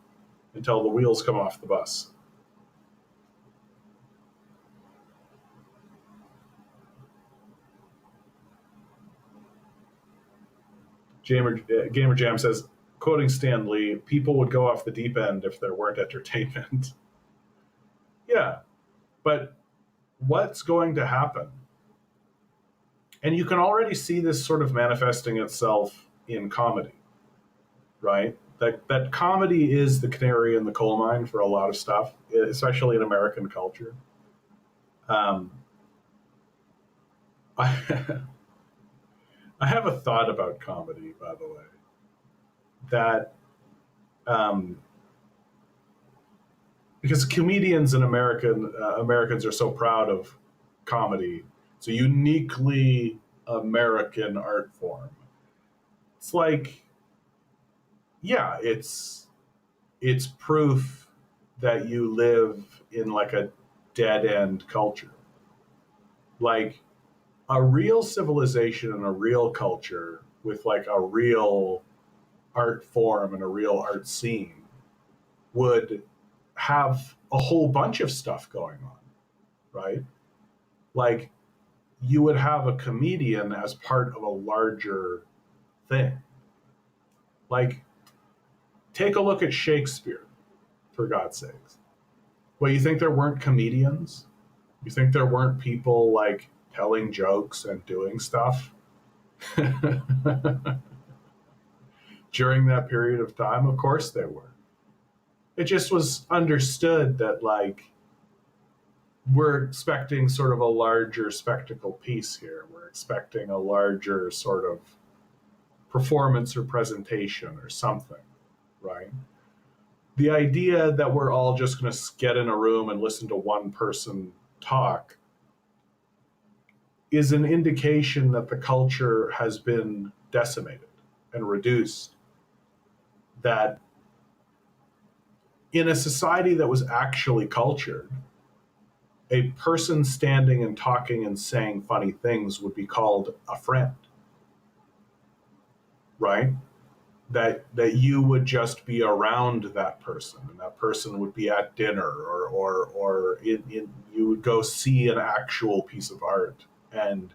until the wheels come off the bus. Gamer Jam says, quoting Stan Lee, people would go off the deep end if there weren't entertainment. But what's going to happen? And you can already see this sort of manifesting itself in comedy, right? That comedy is the canary in the coal mine for a lot of stuff, especially in American culture. Um, I, I have a thought about comedy, by the way, that um, because comedians and Americans are so proud of comedy, it's a uniquely American art form. It's like, yeah, it's proof that you live in like a dead end culture. Like a real civilization and a real culture with like a real art form and a real art scene would have a whole bunch of stuff going on, right? Like you would have a comedian as part of a larger thing. Like take a look at Shakespeare, for God's sakes. Well, you think there weren't comedians? You think there weren't people like telling jokes and doing stuff during that period of time? Of course there were. It just was understood that like we're expecting sort of a larger spectacle piece here. We're expecting a larger sort of performance or presentation or something, right? The idea that we're all just going to get in a room and listen to one person talk is an indication that the culture has been decimated and reduced. That in a society that was actually cultured, a person standing and talking and saying funny things would be called a friend, right? That you would just be around that person, and that person would be at dinner or you would go see an actual piece of art, and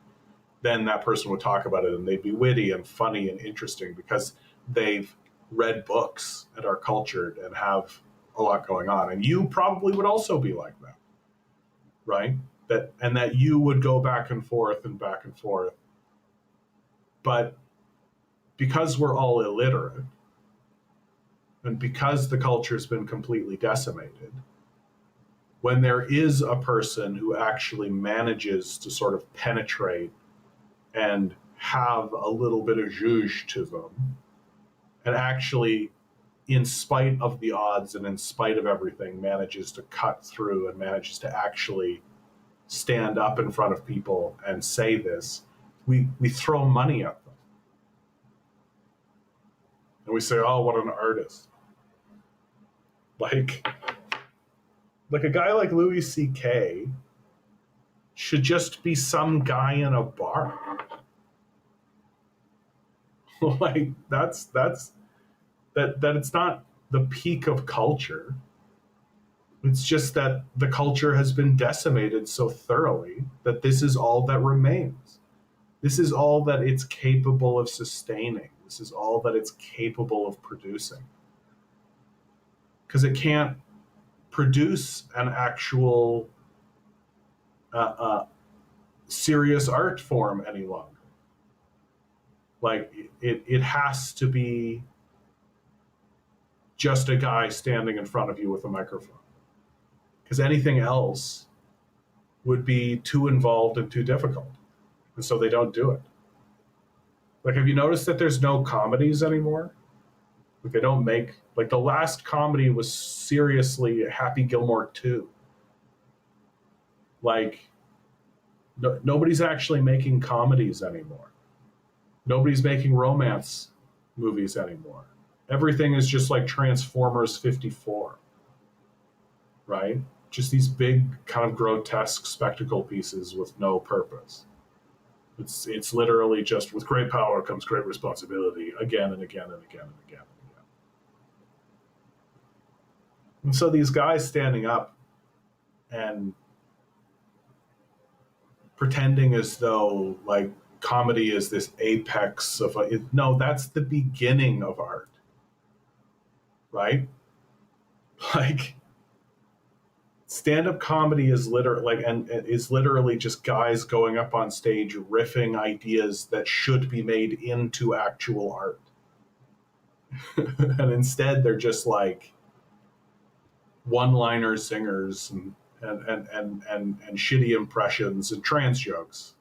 then that person would talk about it and they'd be witty and funny and interesting because they've read books and are cultured and have a lot going on. And you probably would also be like that, right? That you would go back and forth and back and forth. But because we're all illiterate and because the culture's been completely decimated, when there is a person who actually manages to sort of penetrate and have a little bit of zhuzh to them, and actually, in spite of the odds and in spite of everything, manages to cut through and manages to actually stand up in front of people and say this, we throw money at them. And we say, oh, what an artist. Like a guy like Louis C.K. should just be some guy in a bar. Like that it's not the peak of culture. It's just that the culture has been decimated so thoroughly that this is all that remains. This is all that it's capable of sustaining. This is all that it's capable of producing. Because it can't produce an actual serious art form any longer. Like it has to be just a guy standing in front of you with a microphone. Because anything else would be too involved and too difficult. And so they don't do it. Like, have you noticed that there's no comedies anymore? Like, they don't make, like, the last comedy was seriously Happy Gilmore 2. Like, nobody's actually making comedies anymore. Nobody's making romance movies anymore. Everything is just like Transformers 54, right? Just these big, kind of grotesque spectacle pieces with no purpose. It's literally just with great power comes great responsibility again and again and again and again and again. And so these guys standing up and pretending as though like comedy is this apex of no, that's the beginning of art, right? Like stand-up comedy is literally just guys going up on stage riffing ideas that should be made into actual art. And instead they're just like one-liner singers and shitty impressions and trans jokes.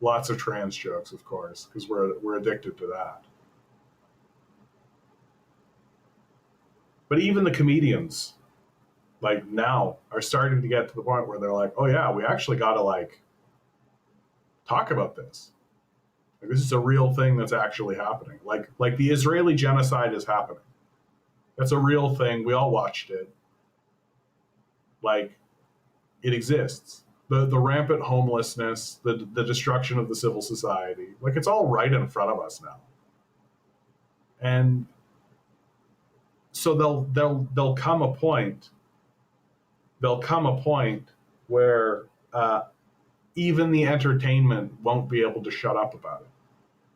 Lots of trans jokes, of course, because we're addicted to that. But even the comedians, like now, are starting to get to the point where they're like, "Oh yeah, we actually got to like talk about this. Like, this is a real thing that's actually happening. Like the Israeli genocide is happening. That's a real thing. We all watched it. Like, it exists. The rampant homelessness, the destruction of the civil society, like it's all right in front of us now. And so there'll come a point. There'll come a point where even the entertainment won't be able to shut up about it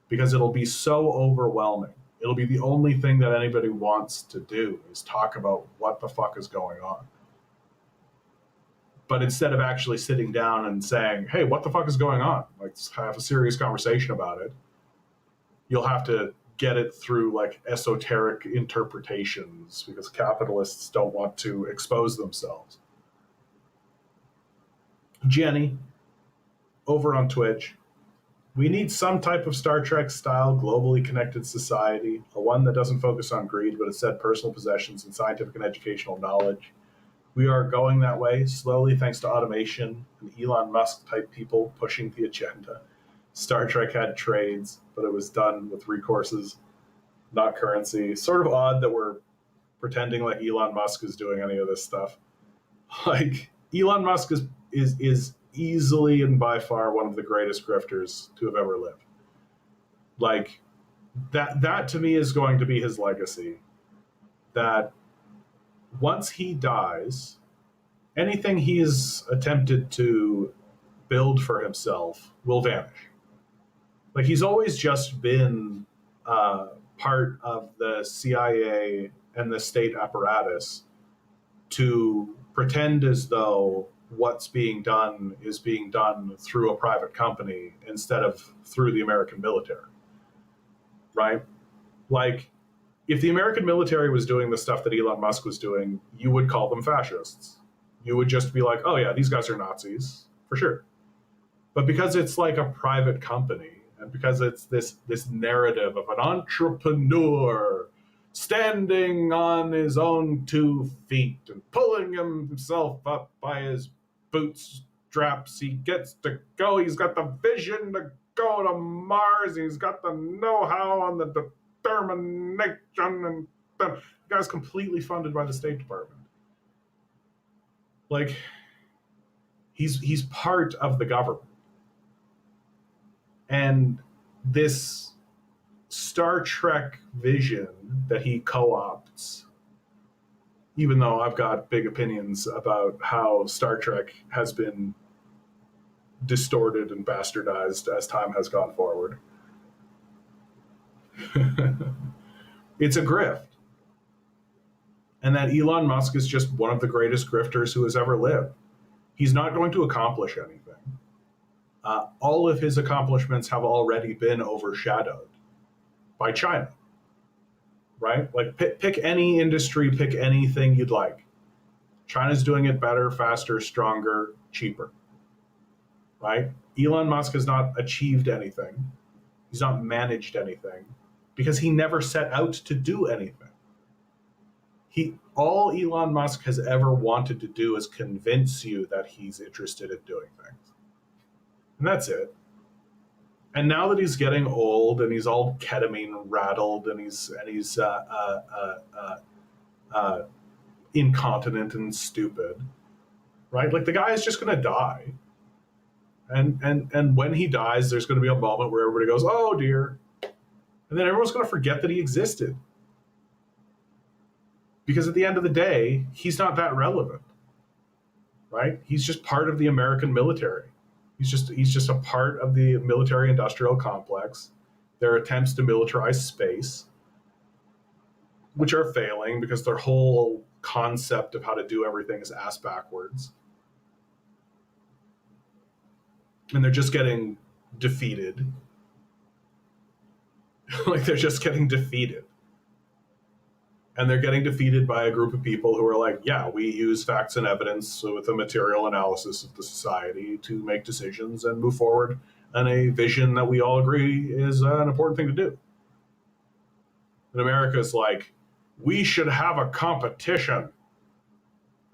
because it'll be so overwhelming. It'll be the only thing that anybody wants to do is talk about what the fuck is going on. But instead of actually sitting down and saying, "Hey, what the fuck is going on? Let's have a serious conversation about it," you'll have to get it through like esoteric interpretations because capitalists don't want to expose themselves. Jenny, over on Twitch, we need some type of Star Trek style globally connected society, a one that doesn't focus on greed, but instead personal possessions and scientific and educational knowledge. We are going that way slowly thanks to automation and Elon Musk type people pushing the agenda. Star Trek had trades, but it was done with recourses, not currency. Sort of odd that we're pretending like Elon Musk is doing any of this stuff. Like, Elon Musk is easily and by far one of the greatest grifters to have ever lived. Like, that to me is going to be his legacy. That once he dies, anything he has attempted to build for himself will vanish. Like, he's always just been part of the CIA and the state apparatus to pretend as though what's being done is being done through a private company instead of through the American military, right? Like, if the American military was doing the stuff that Elon Musk was doing, you would call them fascists. You would just be like, "Oh yeah, these guys are Nazis, for sure." But because it's like a private company, and because it's this narrative of an entrepreneur standing on his own 2 feet and pulling himself up by his bootstraps, he gets to go. He's got the vision to go to Mars. He's got the know-how on the determination, and the guy's completely funded by the State Department. Like, he's part of the government. And this Star Trek vision that he co-opts, even though I've got big opinions about how Star Trek has been distorted and bastardized as time has gone forward, it's a grift. And that Elon Musk is just one of the greatest grifters who has ever lived. He's not going to accomplish anything. All of his accomplishments have already been overshadowed by China, right? Like, pick any industry, pick anything you'd like. China's doing it better, faster, stronger, cheaper, right? Elon Musk has not achieved anything. He's not managed anything because he never set out to do anything. All Elon Musk has ever wanted to do is convince you that he's interested in doing things. And that's it. And now that he's getting old and he's all ketamine rattled and he's incontinent and stupid, right? Like, the guy is just going to die. And when he dies, there's going to be a moment where everybody goes, "Oh dear," and then everyone's going to forget that he existed. Because at the end of the day, he's not that relevant, right? He's just part of the American military. He's just a part of the military-industrial complex. Their attempts to militarize space, which are failing because their whole concept of how to do everything is ass backwards. and they're just getting defeated. Like they're just getting defeated. And they're getting defeated by a group of people who are like, yeah, we use facts and evidence with a material analysis of the society to make decisions and move forward in a vision that we all agree is an important thing to do. And America's like, we should have a competition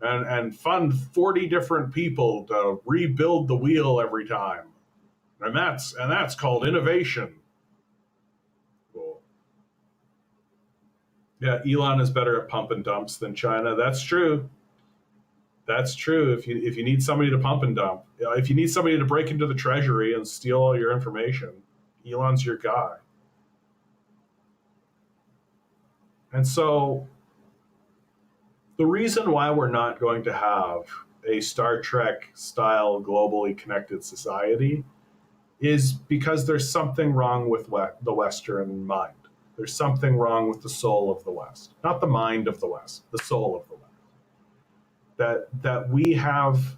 and fund 40 different people to rebuild the wheel every time. And that's called innovation. Cool. Yeah, Elon is better at pump and dumps than China. That's true. That's true. If you need somebody to pump and dump, if you need somebody to break into the treasury and steal all your information, Elon's your guy. And so the reason why we're not going to have a Star Trek style globally connected society is because there's something wrong with the Western mind. There's something wrong with the soul of the West, not the mind of the West, the soul of the West. That we have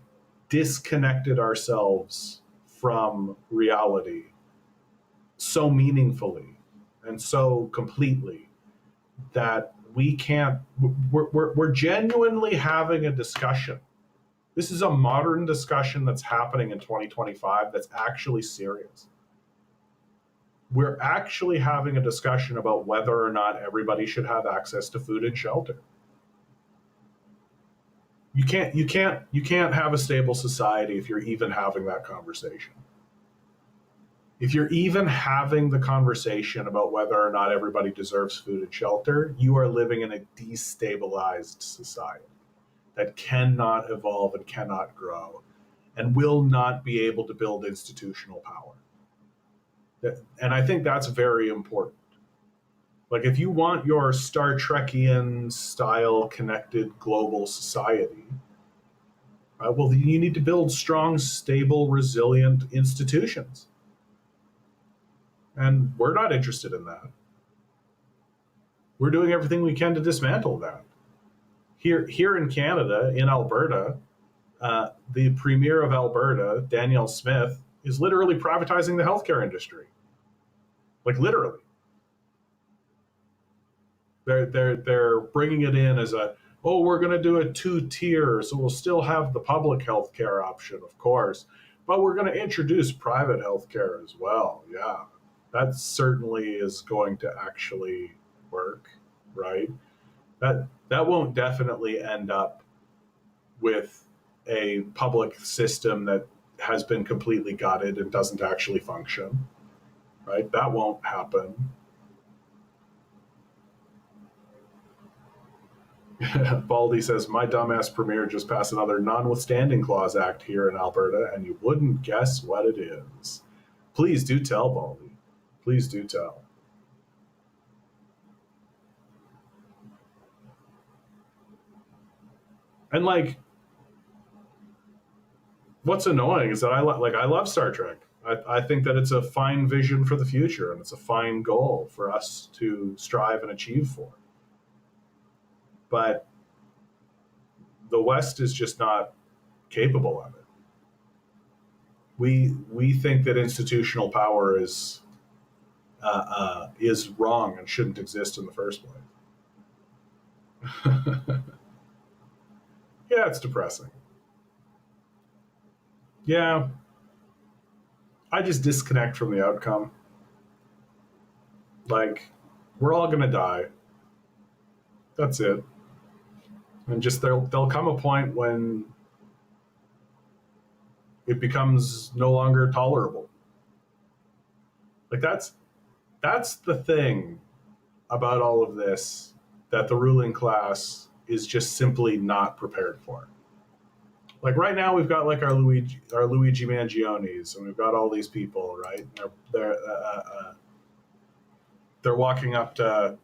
disconnected ourselves from reality so meaningfully and so completely that we can't. We're genuinely having a discussion. This is a modern discussion that's happening in 2025 that's actually serious. We're actually having a discussion about whether or not everybody should have access to food and shelter. You can't have a stable society if you're even having that conversation. If you're even having the conversation about whether or not everybody deserves food and shelter, you are living in a destabilized society that cannot evolve and cannot grow and will not be able to build institutional power. And I think that's very important. Like, if you want your Star Trekian style connected global society, well, you need to build strong, stable, resilient institutions. And we're not interested in that. We're doing everything we can to dismantle that. Here in Canada, in Alberta, the Premier of Alberta, Danielle Smith, is literally privatizing the healthcare industry. Like, literally. They're bringing it in as we're going to do a 2-tier, so we'll still have the public healthcare option, of course, but we're going to introduce private healthcare as well. Yeah, that certainly is going to actually work, right? That won't definitely end up with a public system that has been completely gutted and doesn't actually function, right? That won't happen. Baldy says, my dumbass premier just passed another notwithstanding clause act here in Alberta, and you wouldn't guess what it is. Please do tell, Baldy. Please do tell. And like, what's annoying is that I love Star Trek. I think that it's a fine vision for the future, and it's a fine goal for us to strive and achieve for. But the West is just not capable of it. We think that institutional power is wrong and shouldn't exist in the first place. Yeah, it's depressing. Yeah, I just disconnect from the outcome. Like, we're all gonna die. That's it. And just there'll come a point when it becomes no longer tolerable. Like, that's the thing about all of this that the ruling class is just simply not prepared for. Like, right now we've got like our Luigi Mangionis, and we've got all these people, right? They're walking up to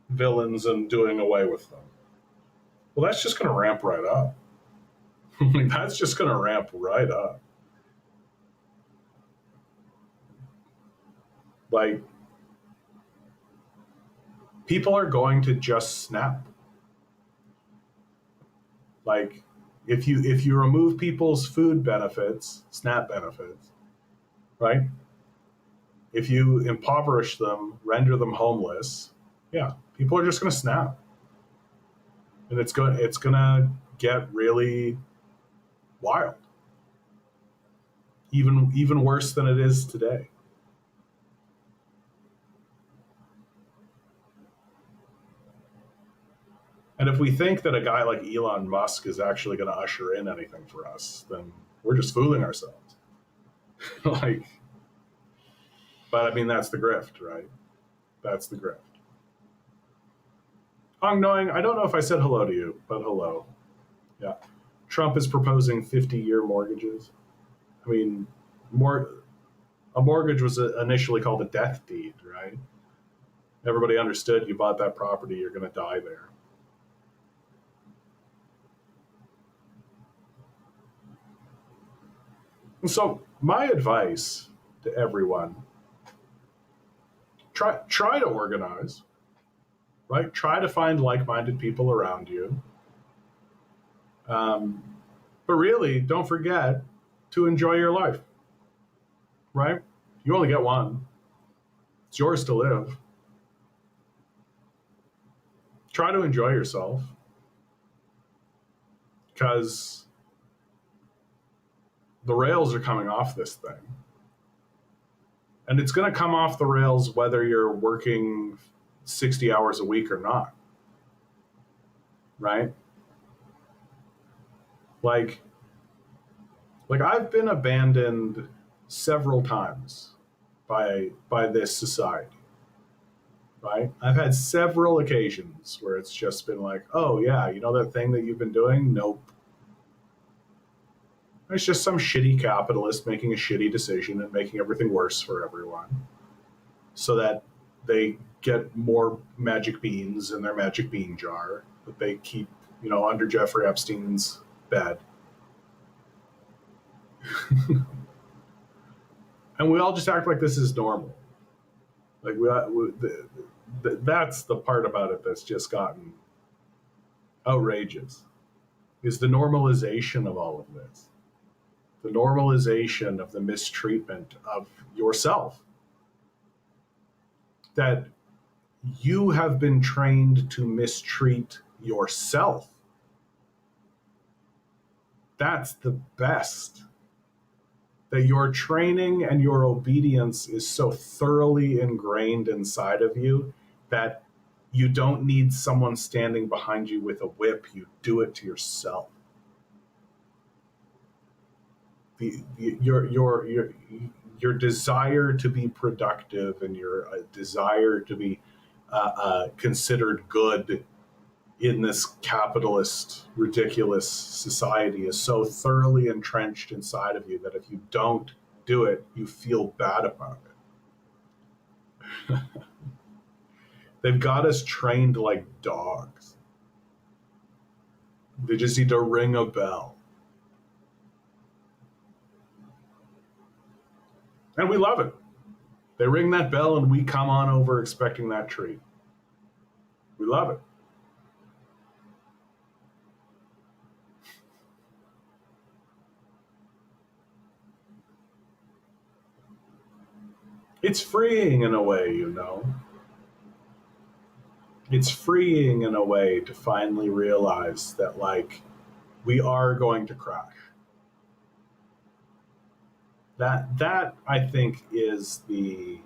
villains and doing away with them. Well, that's just going to ramp right up. That's just going to ramp right up. Like, people are going to just snap. Like, if you remove people's food benefits, SNAP benefits, right? If you impoverish them, render them homeless, yeah, people are just going to snap, and it's going to get really wild, even worse than it is today. And if we think that a guy like Elon Musk is actually going to usher in anything for us, then we're just fooling ourselves. Like, but I mean, that's the grift, right? That's the grift. Knowing, I don't know if I said hello to you, but hello. Yeah. Trump is proposing 50-year mortgages. I mean, a mortgage was initially called a death deed, right? Everybody understood you bought that property, you're going to die there. And so, my advice to everyone: try to organize, right? Try to find like-minded people around you. Um, but really, don't forget to enjoy your life, right? You only get one. It's yours to live. Try to enjoy yourself, because the rails are coming off this thing. And it's going to come off the rails whether you're working 60 hours a week or not, right? Like I've been abandoned several times by this society, right? I've had several occasions where it's just been like, oh yeah, you know that thing that you've been doing? Nope. It's just some shitty capitalist making a shitty decision and making everything worse for everyone, so that they get more magic beans in their magic bean jar that they keep, under Jeffrey Epstein's bed. And we all just act like this is normal. Like that's the part about it that's just gotten outrageous, is the normalization of all of this. The normalization of the mistreatment of yourself. That you have been trained to mistreat yourself. That's the best. That your training and your obedience is so thoroughly ingrained inside of you that you don't need someone standing behind you with a whip. You do it to yourself. Your desire to be productive and your desire to be considered good in this capitalist, ridiculous society is so thoroughly entrenched inside of you that if you don't do it, you feel bad about it. They've got us trained like dogs. They just need to ring a bell. And we love it. They ring that bell and we come on over expecting that treat. We love it. It's freeing in a way, It's freeing in a way to finally realize that, like, we are going to crash. That I think is the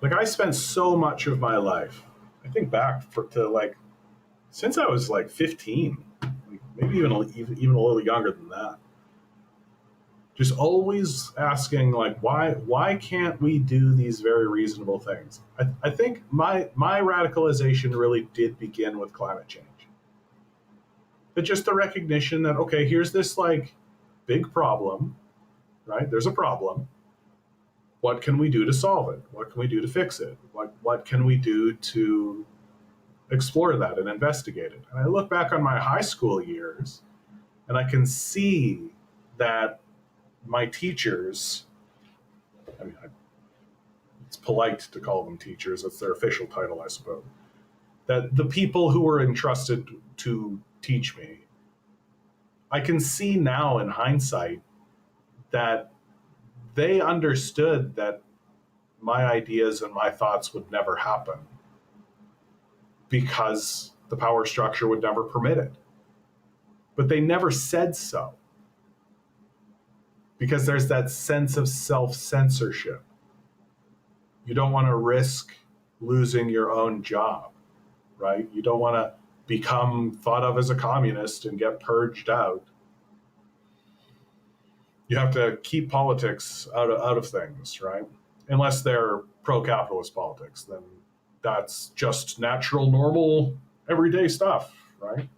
like I spent so much of my life, I think back to like since I was like 15, maybe even a little younger than that, just always asking, like, why can't we do these very reasonable things? I think my radicalization really did begin with climate change. But just the recognition that, okay, here's this like big problem, right? There's a problem. What can we do to solve it? What can we do to fix it? What can we do to explore that and investigate it? And I look back on my high school years and I can see that my teachers, I mean, it's polite to call them teachers, it's their official title, I suppose, that the people who were entrusted to teach me I can see now in hindsight that they understood that my ideas and my thoughts would never happen because the power structure would never permit it. But they never said so because there's that sense of self-censorship. You don't want to risk losing your own job, right? You don't want to become thought of as a communist and get purged out. You have to keep politics out of things, right? Unless they're pro-capitalist politics, then that's just natural, normal, everyday stuff, right?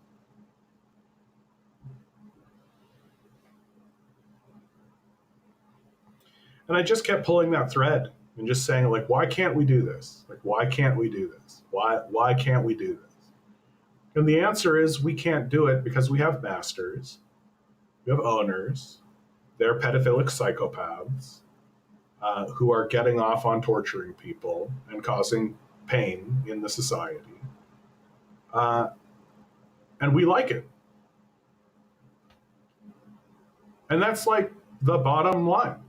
And I just kept pulling that thread and just saying, like, why can't we do this? Like, why can't we do this? Why can't we do this? And the answer is we can't do it because we have masters, we have owners, they're pedophilic psychopaths who are getting off on torturing people and causing pain in the society. And we like it. And that's like the bottom line,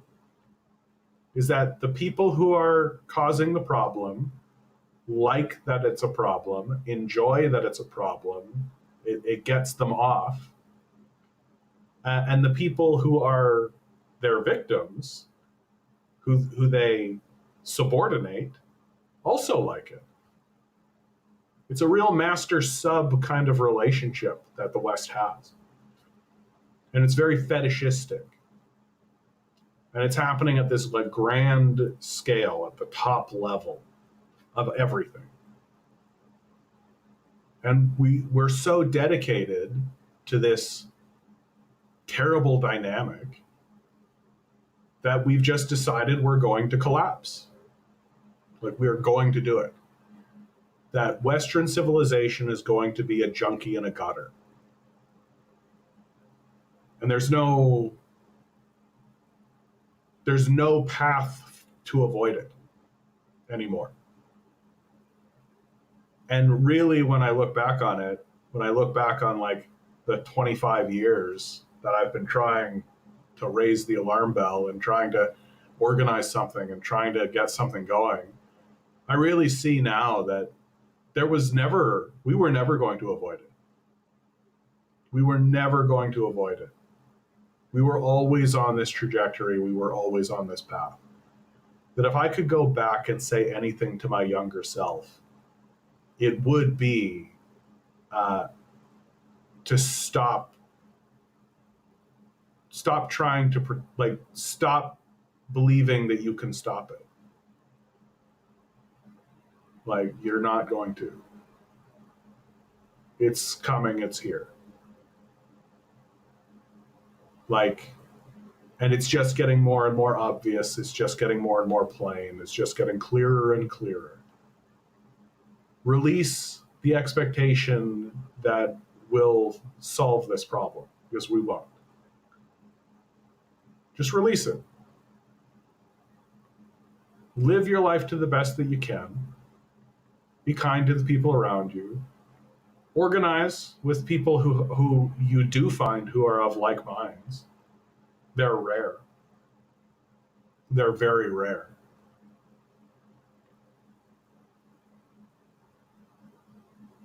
is that the people who are causing the problem like that it's a problem, enjoy that it's a problem, it gets them off. And the people who are their victims, who they subordinate, also like it. It's a real master-sub kind of relationship that the West has. And it's very fetishistic. And it's happening at this like grand scale, at the top level of everything. And we're so dedicated to this terrible dynamic that we've just decided we're going to collapse. Like, we're going to do it. That Western civilization is going to be a junkie in a gutter. And there's no path to avoid it anymore. And really, when I look back on it, when I look back on like the 25 years that I've been trying to raise the alarm bell and trying to organize something and trying to get something going, I really see now that we were never going to avoid it. We were never going to avoid it. We were always on this trajectory. We were always on this path. That if I could go back and say anything to my younger self, it would be to stop trying to, stop believing that you can stop it. Like, you're not going to. It's coming, it's here. Like, and it's just getting more and more obvious. It's just getting more and more plain. It's just getting clearer and clearer. Release the expectation that we'll solve this problem, because we won't. Just release it. Live your life to the best that you can. Be kind to the people around you. Organize with people who you do find who are of like minds. They're rare. They're very rare.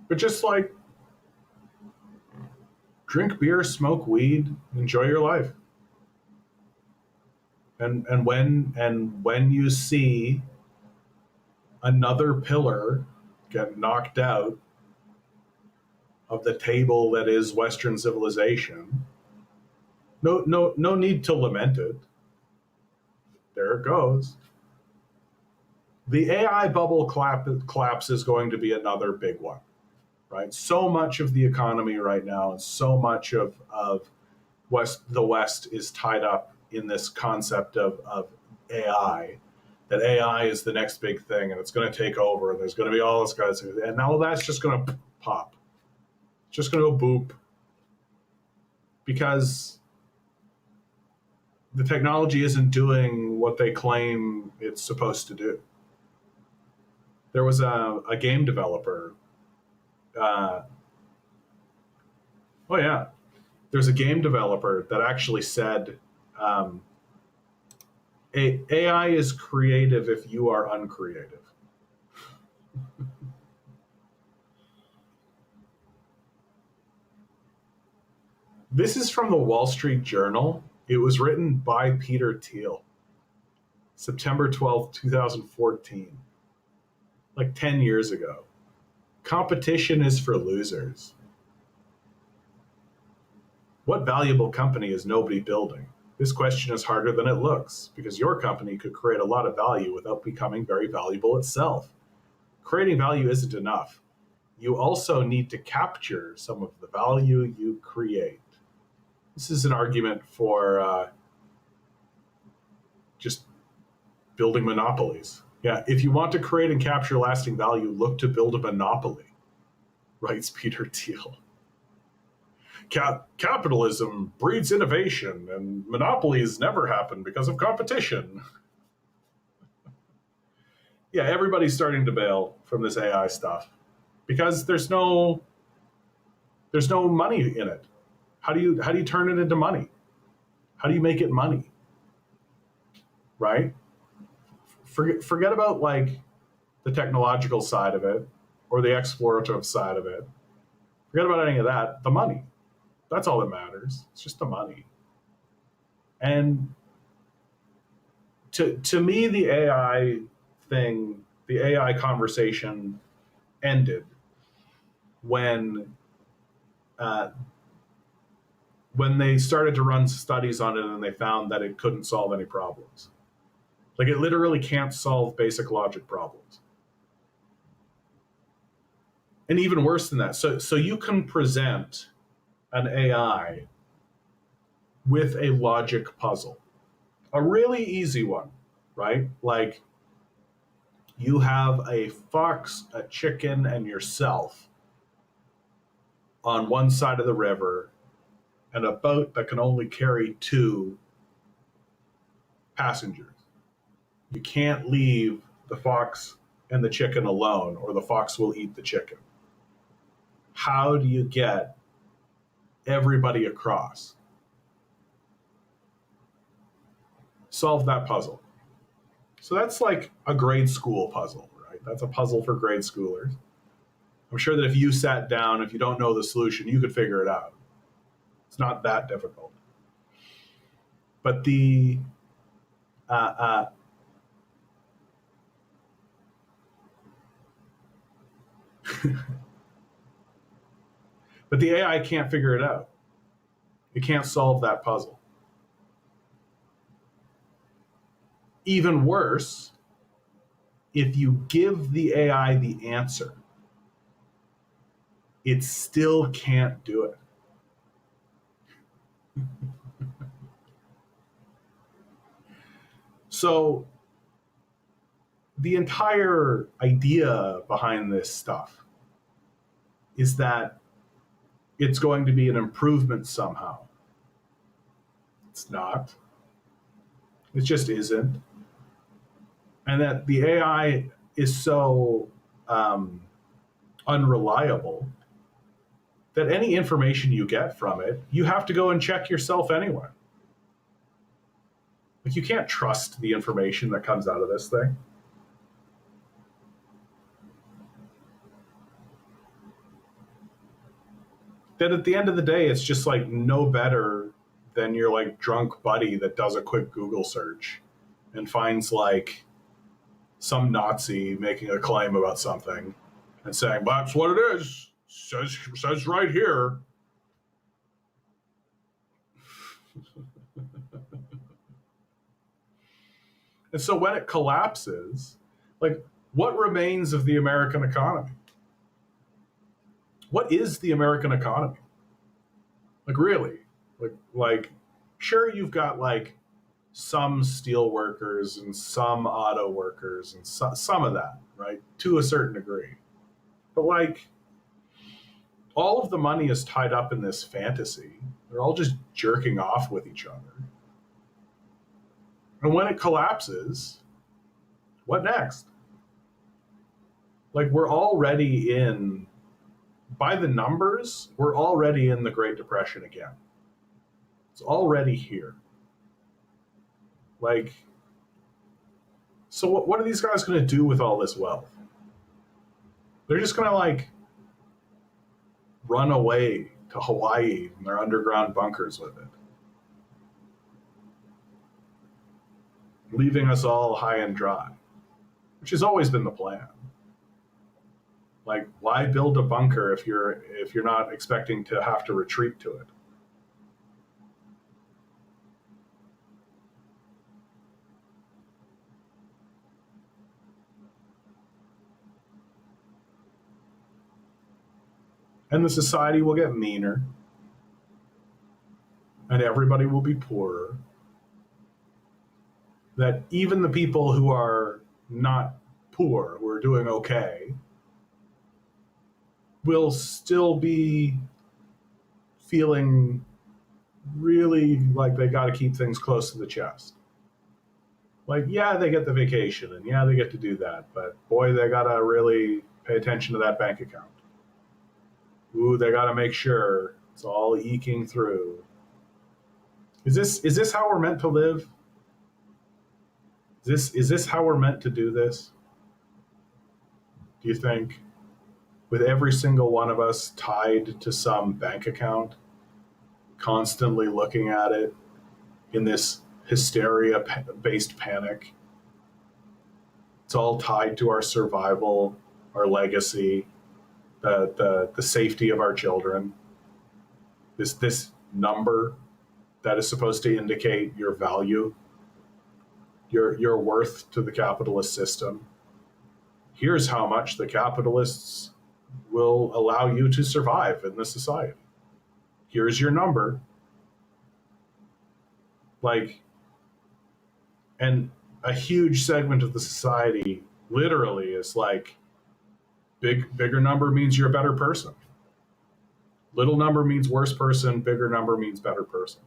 But just like drink beer, smoke weed, enjoy your life. And when you see another pillar get knocked out of the table that is Western civilization, no need to lament it. There it goes. The AI bubble collapse is going to be another big one, right? So much of the economy right now and so much of the West is tied up in this concept of AI, that AI is the next big thing and it's going to take over and there's going to be all this guys, and now that's just going to pop. It's just going to go boop. Because the technology isn't doing what they claim it's supposed to do. There was a game developer. There's a game developer that actually said um, AI is creative if you are uncreative. This is from the Wall Street Journal. It was written by Peter Thiel, September 12th, 2014, like 10 years ago. Competition is for losers. What valuable company is nobody building? This question is harder than it looks because your company could create a lot of value without becoming very valuable itself. Creating value isn't enough. You also need to capture some of the value you create. This is an argument for just building monopolies. Yeah, if you want to create and capture lasting value, look to build a monopoly, writes Peter Thiel. Capitalism breeds innovation, and monopolies never happen because of competition. Yeah, everybody's starting to bail from this AI stuff because there's no money in it. How do you turn it into money? How do you make it money? Right? Forget about like the technological side of it or the explorative side of it. Forget about any of that. The money. That's all that matters. It's just the money. And to me, the AI thing, the AI conversation ended when when they started to run studies on it and they found that it couldn't solve any problems. Like it literally can't solve basic logic problems. And even worse than that, so you can present an AI with a logic puzzle, a really easy one, right? Like you have a fox, a chicken, and yourself on one side of the river, and a boat that can only carry 2 passengers. You can't leave the fox and the chicken alone, or the fox will eat the chicken. How do you get everybody across? Solve that puzzle. So that's like a grade school puzzle, right? That's a puzzle for grade schoolers. I'm sure that if you sat down, if you don't know the solution, you could figure it out. It's not that difficult. But but the AI can't figure it out. It can't solve that puzzle. Even worse, if you give the AI the answer, it still can't do it. So the entire idea behind this stuff is that it's going to be an improvement somehow. It's not. It just isn't. And that the AI is so unreliable that any information you get from it, you have to go and check yourself anyway. Like you can't trust the information that comes out of this thing. That at the end of the day, it's just like no better than your like drunk buddy that does a quick Google search and finds like some Nazi making a claim about something and saying, that's what it is. Says right here. And so when it collapses, like what remains of the American economy? What is the American economy? Like really? Like sure you've got like some steel workers and some auto workers and some of that, right? To a certain degree. But like all of the money is tied up in this fantasy. They're all just jerking off with each other. And when it collapses, what next? Like we're already in, by the numbers, we're already in the Great Depression again. It's already here. Like, so what are these guys going to do with all this wealth? They're just going to like run away to Hawaii in their underground bunkers with it, leaving us all high and dry, which has always been the plan. Like, why build a bunker if you're not expecting to have to retreat to it? And the society will get meaner, and everybody will be poorer. That even the people who are not poor, who are doing okay, will still be feeling really like they got to keep things close to the chest. Like, yeah, they get the vacation, and yeah, they get to do that, but boy, they got to really pay attention to that bank account. Ooh, they got to make sure it's all eking through. Is this how we're meant to live? Is this how we're meant to do this? Do you think? With every single one of us tied to some bank account, constantly looking at it in this hysteria-based panic. It's all tied to our survival, our legacy, the safety of our children. This number that is supposed to indicate your value, your worth to the capitalist system. Here's how much the capitalists will allow you to survive in this society. Here's your number. Like, and a huge segment of the society literally is like, bigger number means you're a better person. Little number means worse person, bigger number means better person.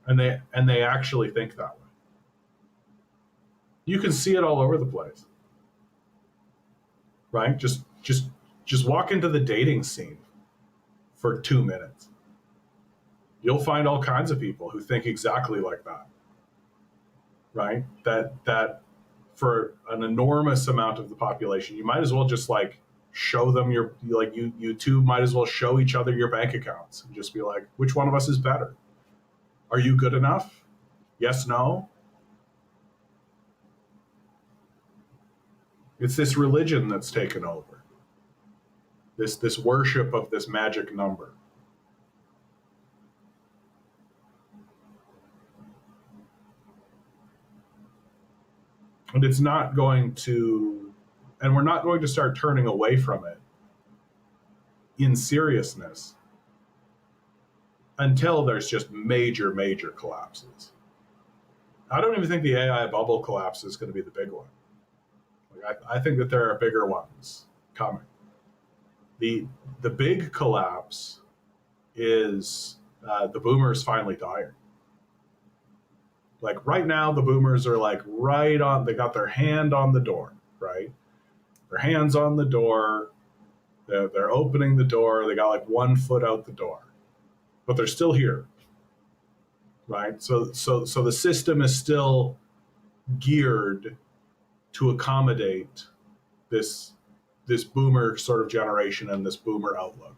And they actually think that way. You can see it all over the place. Right? Just walk into the dating scene for 2 minutes. You'll find all kinds of people who think exactly like that. Right? That for an enormous amount of the population, you might as well just like show them you two might as well show each other your bank accounts and just be like, which one of us is better? Are you good enough? Yes, no. It's this religion that's taken over. This worship of this magic number. And it's not going to, and we're not going to start turning away from it in seriousness until there's just major, major collapses. I don't even think the AI bubble collapse is going to be the big one. Like, I think that there are bigger ones coming. The big collapse is the boomers finally dying. Like right now, the boomers are like right on, they got their hand on the door, right? Their hand's on the door. They're opening the door. They got like 1 foot out the door, but they're still here, right? So the system is still geared to accommodate this boomer sort of generation and this boomer outlook.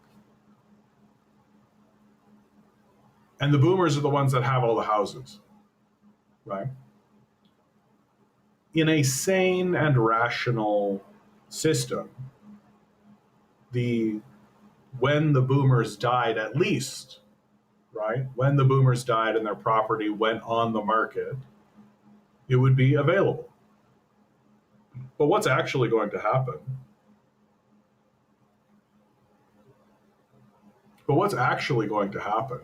And the boomers are the ones that have all the houses, right? In a sane and rational system, when the boomers died, at least, right? When the boomers died and their property went on the market, it would be available. But what's actually going to happen? But what's actually going to happen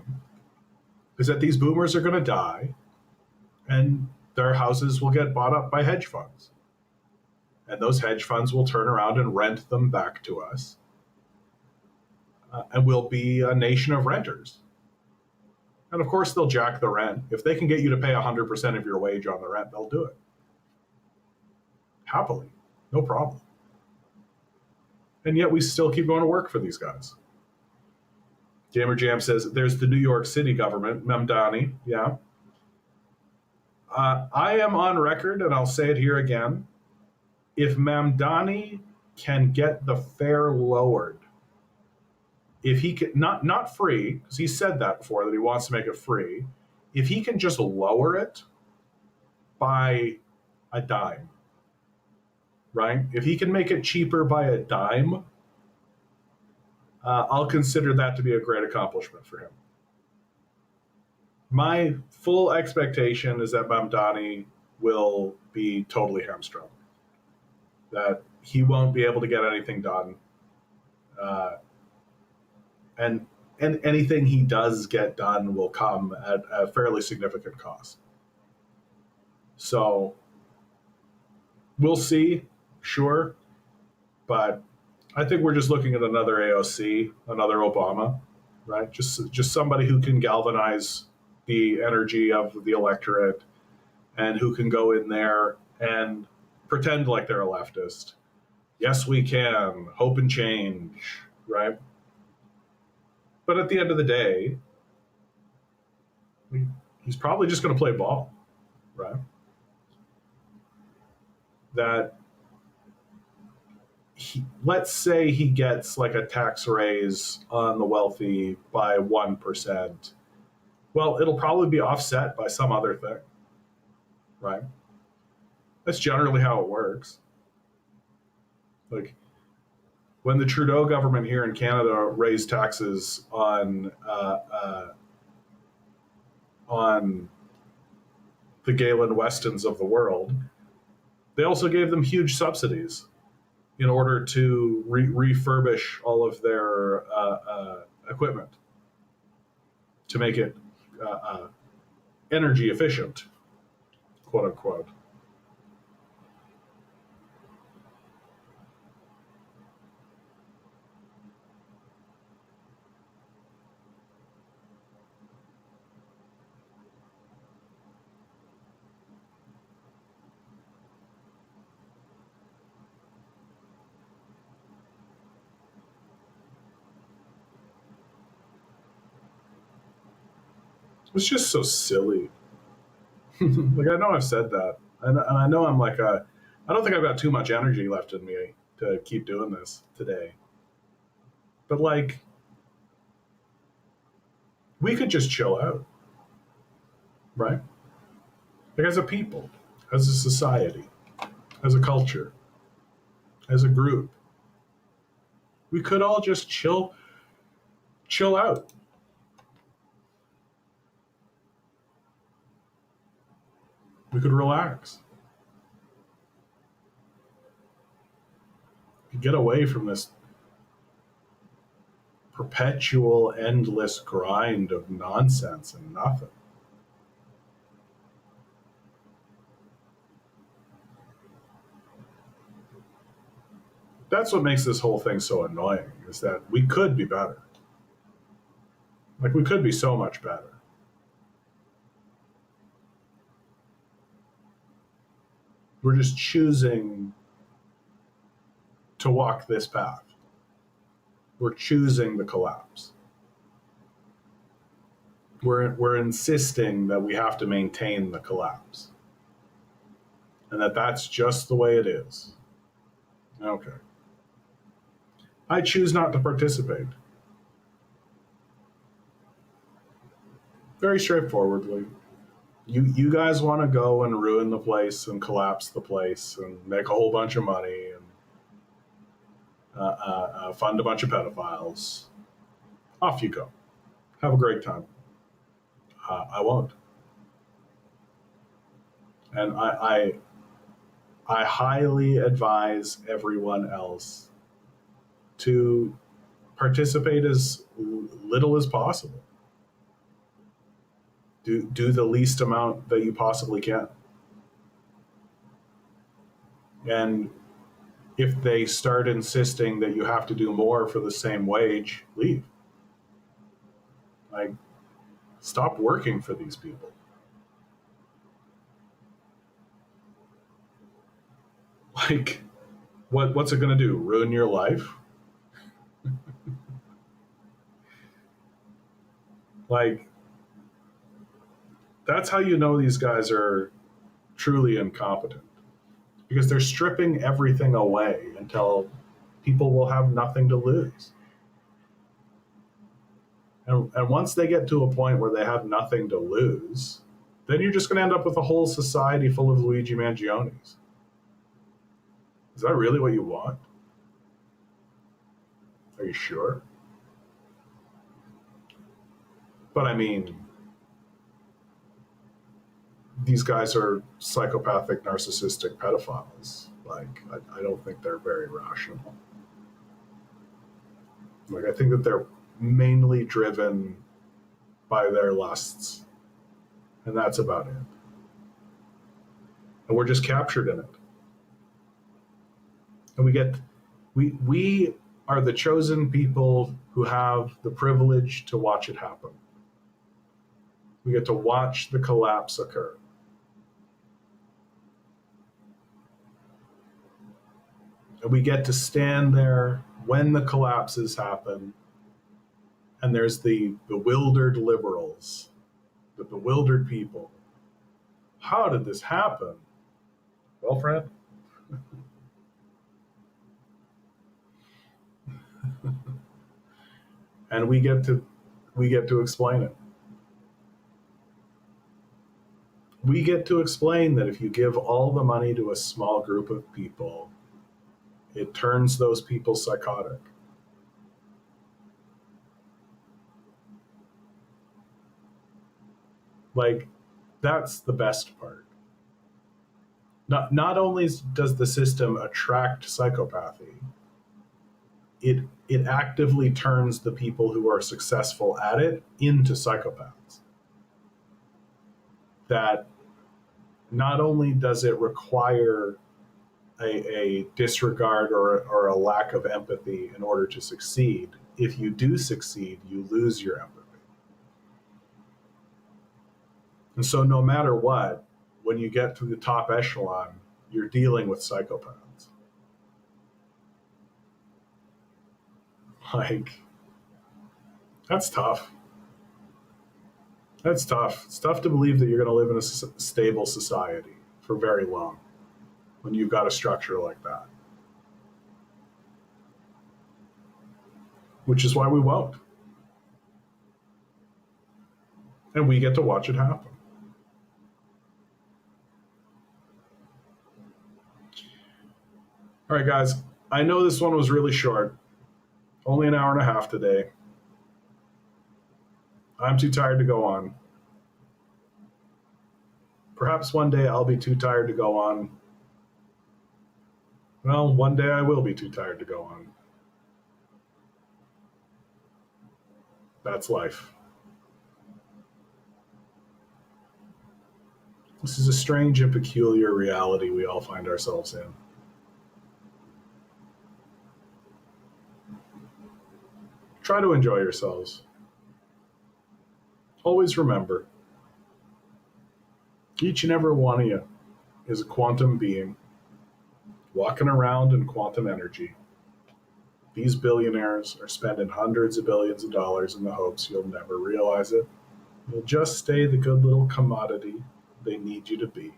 is that these boomers are going to die and their houses will get bought up by hedge funds. And those hedge funds will turn around and rent them back to us. And we'll be a nation of renters. And of course, they'll jack the rent. If they can get you to pay 100% of your wage on the rent, they'll do it. Happily. No problem. And yet we still keep going to work for these guys. Gamer Jam says there's the New York City government, Mamdani. Yeah. I am on record, and I'll say it here again. If Mamdani can get the fare lowered, if he can not free, because he said that before that he wants to make it free, if he can just lower it by a dime, right? If he can make it cheaper by a dime, I'll consider that to be a great accomplishment for him. My full expectation is that Mamdani will be totally hamstrung, that he won't be able to get anything done. And anything he does get done will come at a fairly significant cost. So we'll see, sure, but I think we're just looking at another AOC, another Obama, right? Just somebody who can galvanize the energy of the electorate and who can go in there and pretend like they're a leftist. Yes, we can. Hope and change, right? But at the end of the day, he's probably just going to play ball, right? That let's say he gets like a tax raise on the wealthy by 1%. Well, it'll probably be offset by some other thing, right? That's generally how it works. Like when the Trudeau government here in Canada raised taxes on the Galen Westons of the world, they also gave them huge subsidies in order to refurbish all of their equipment to make it energy efficient, quote unquote. It's just so silly. Like, I know I've said that, and I know I'm like I don't think I've got too much energy left in me to keep doing this today. But like, we could just chill out, right? Like as a people, as a society, as a culture, as a group, we could all just chill out. We could relax. We could get away from this perpetual, endless grind of nonsense and nothing. That's what makes this whole thing so annoying, is that we could be better. Like, we could be so much better. We're just choosing to walk this path. We're choosing the collapse. We're insisting that we have to maintain the collapse. And that's just the way it is. Okay. I choose not to participate. Very straightforwardly. You guys want to go and ruin the place and collapse the place and make a whole bunch of money and fund a bunch of pedophiles. Off you go. Have a great time. I won't. And I highly advise everyone else to participate as little as possible. Do the least amount that you possibly can. And if they start insisting that you have to do more for the same wage, leave. Like, stop working for these people. Like, what's it going to do? Ruin your life? Like, that's how you know these guys are truly incompetent, because they're stripping everything away until people will have nothing to lose. And once they get to a point where they have nothing to lose, then you're just going to end up with a whole society full of Luigi Mangionis. Is that really what you want? Are you sure? But I mean, these guys are psychopathic, narcissistic pedophiles. Like, I don't think they're very rational. Like, I think that they're mainly driven by their lusts, and that's about it. And we're just captured in it. And we are the chosen people who have the privilege to watch it happen. We get to watch the collapse occur. And we get to stand there when the collapses happen, and there's the bewildered liberals, the bewildered people. How did this happen? Well, Fred? And we get to explain it. We get to explain that if you give all the money to a small group of people, it turns those people psychotic. Like, that's the best part. Not only does the system attract psychopathy, it actively turns the people who are successful at it into psychopaths. That not only does it require a disregard or a lack of empathy in order to succeed, if you do succeed, you lose your empathy. And so no matter what, when you get to the top echelon, you're dealing with psychopaths. Like, that's tough. That's tough. It's tough to believe that you're going to live in a stable society for very long when you've got a structure like that. Which is why we won't. And we get to watch it happen. All right, guys. I know this one was really short. Only an hour and a half today. I'm too tired to go on. Perhaps one day I'll be too tired to go on. Well, one day I will be too tired to go on. That's life. This is a strange and peculiar reality we all find ourselves in. Try to enjoy yourselves. Always remember, each and every one of you is a quantum being walking around in quantum energy. These billionaires are spending hundreds of billions of dollars in the hopes you'll never realize it. You'll just stay the good little commodity they need you to be.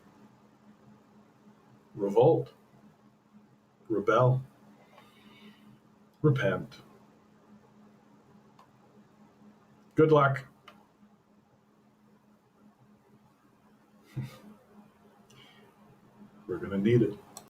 Revolt. Rebel. Repent. Good luck. We're going to need it.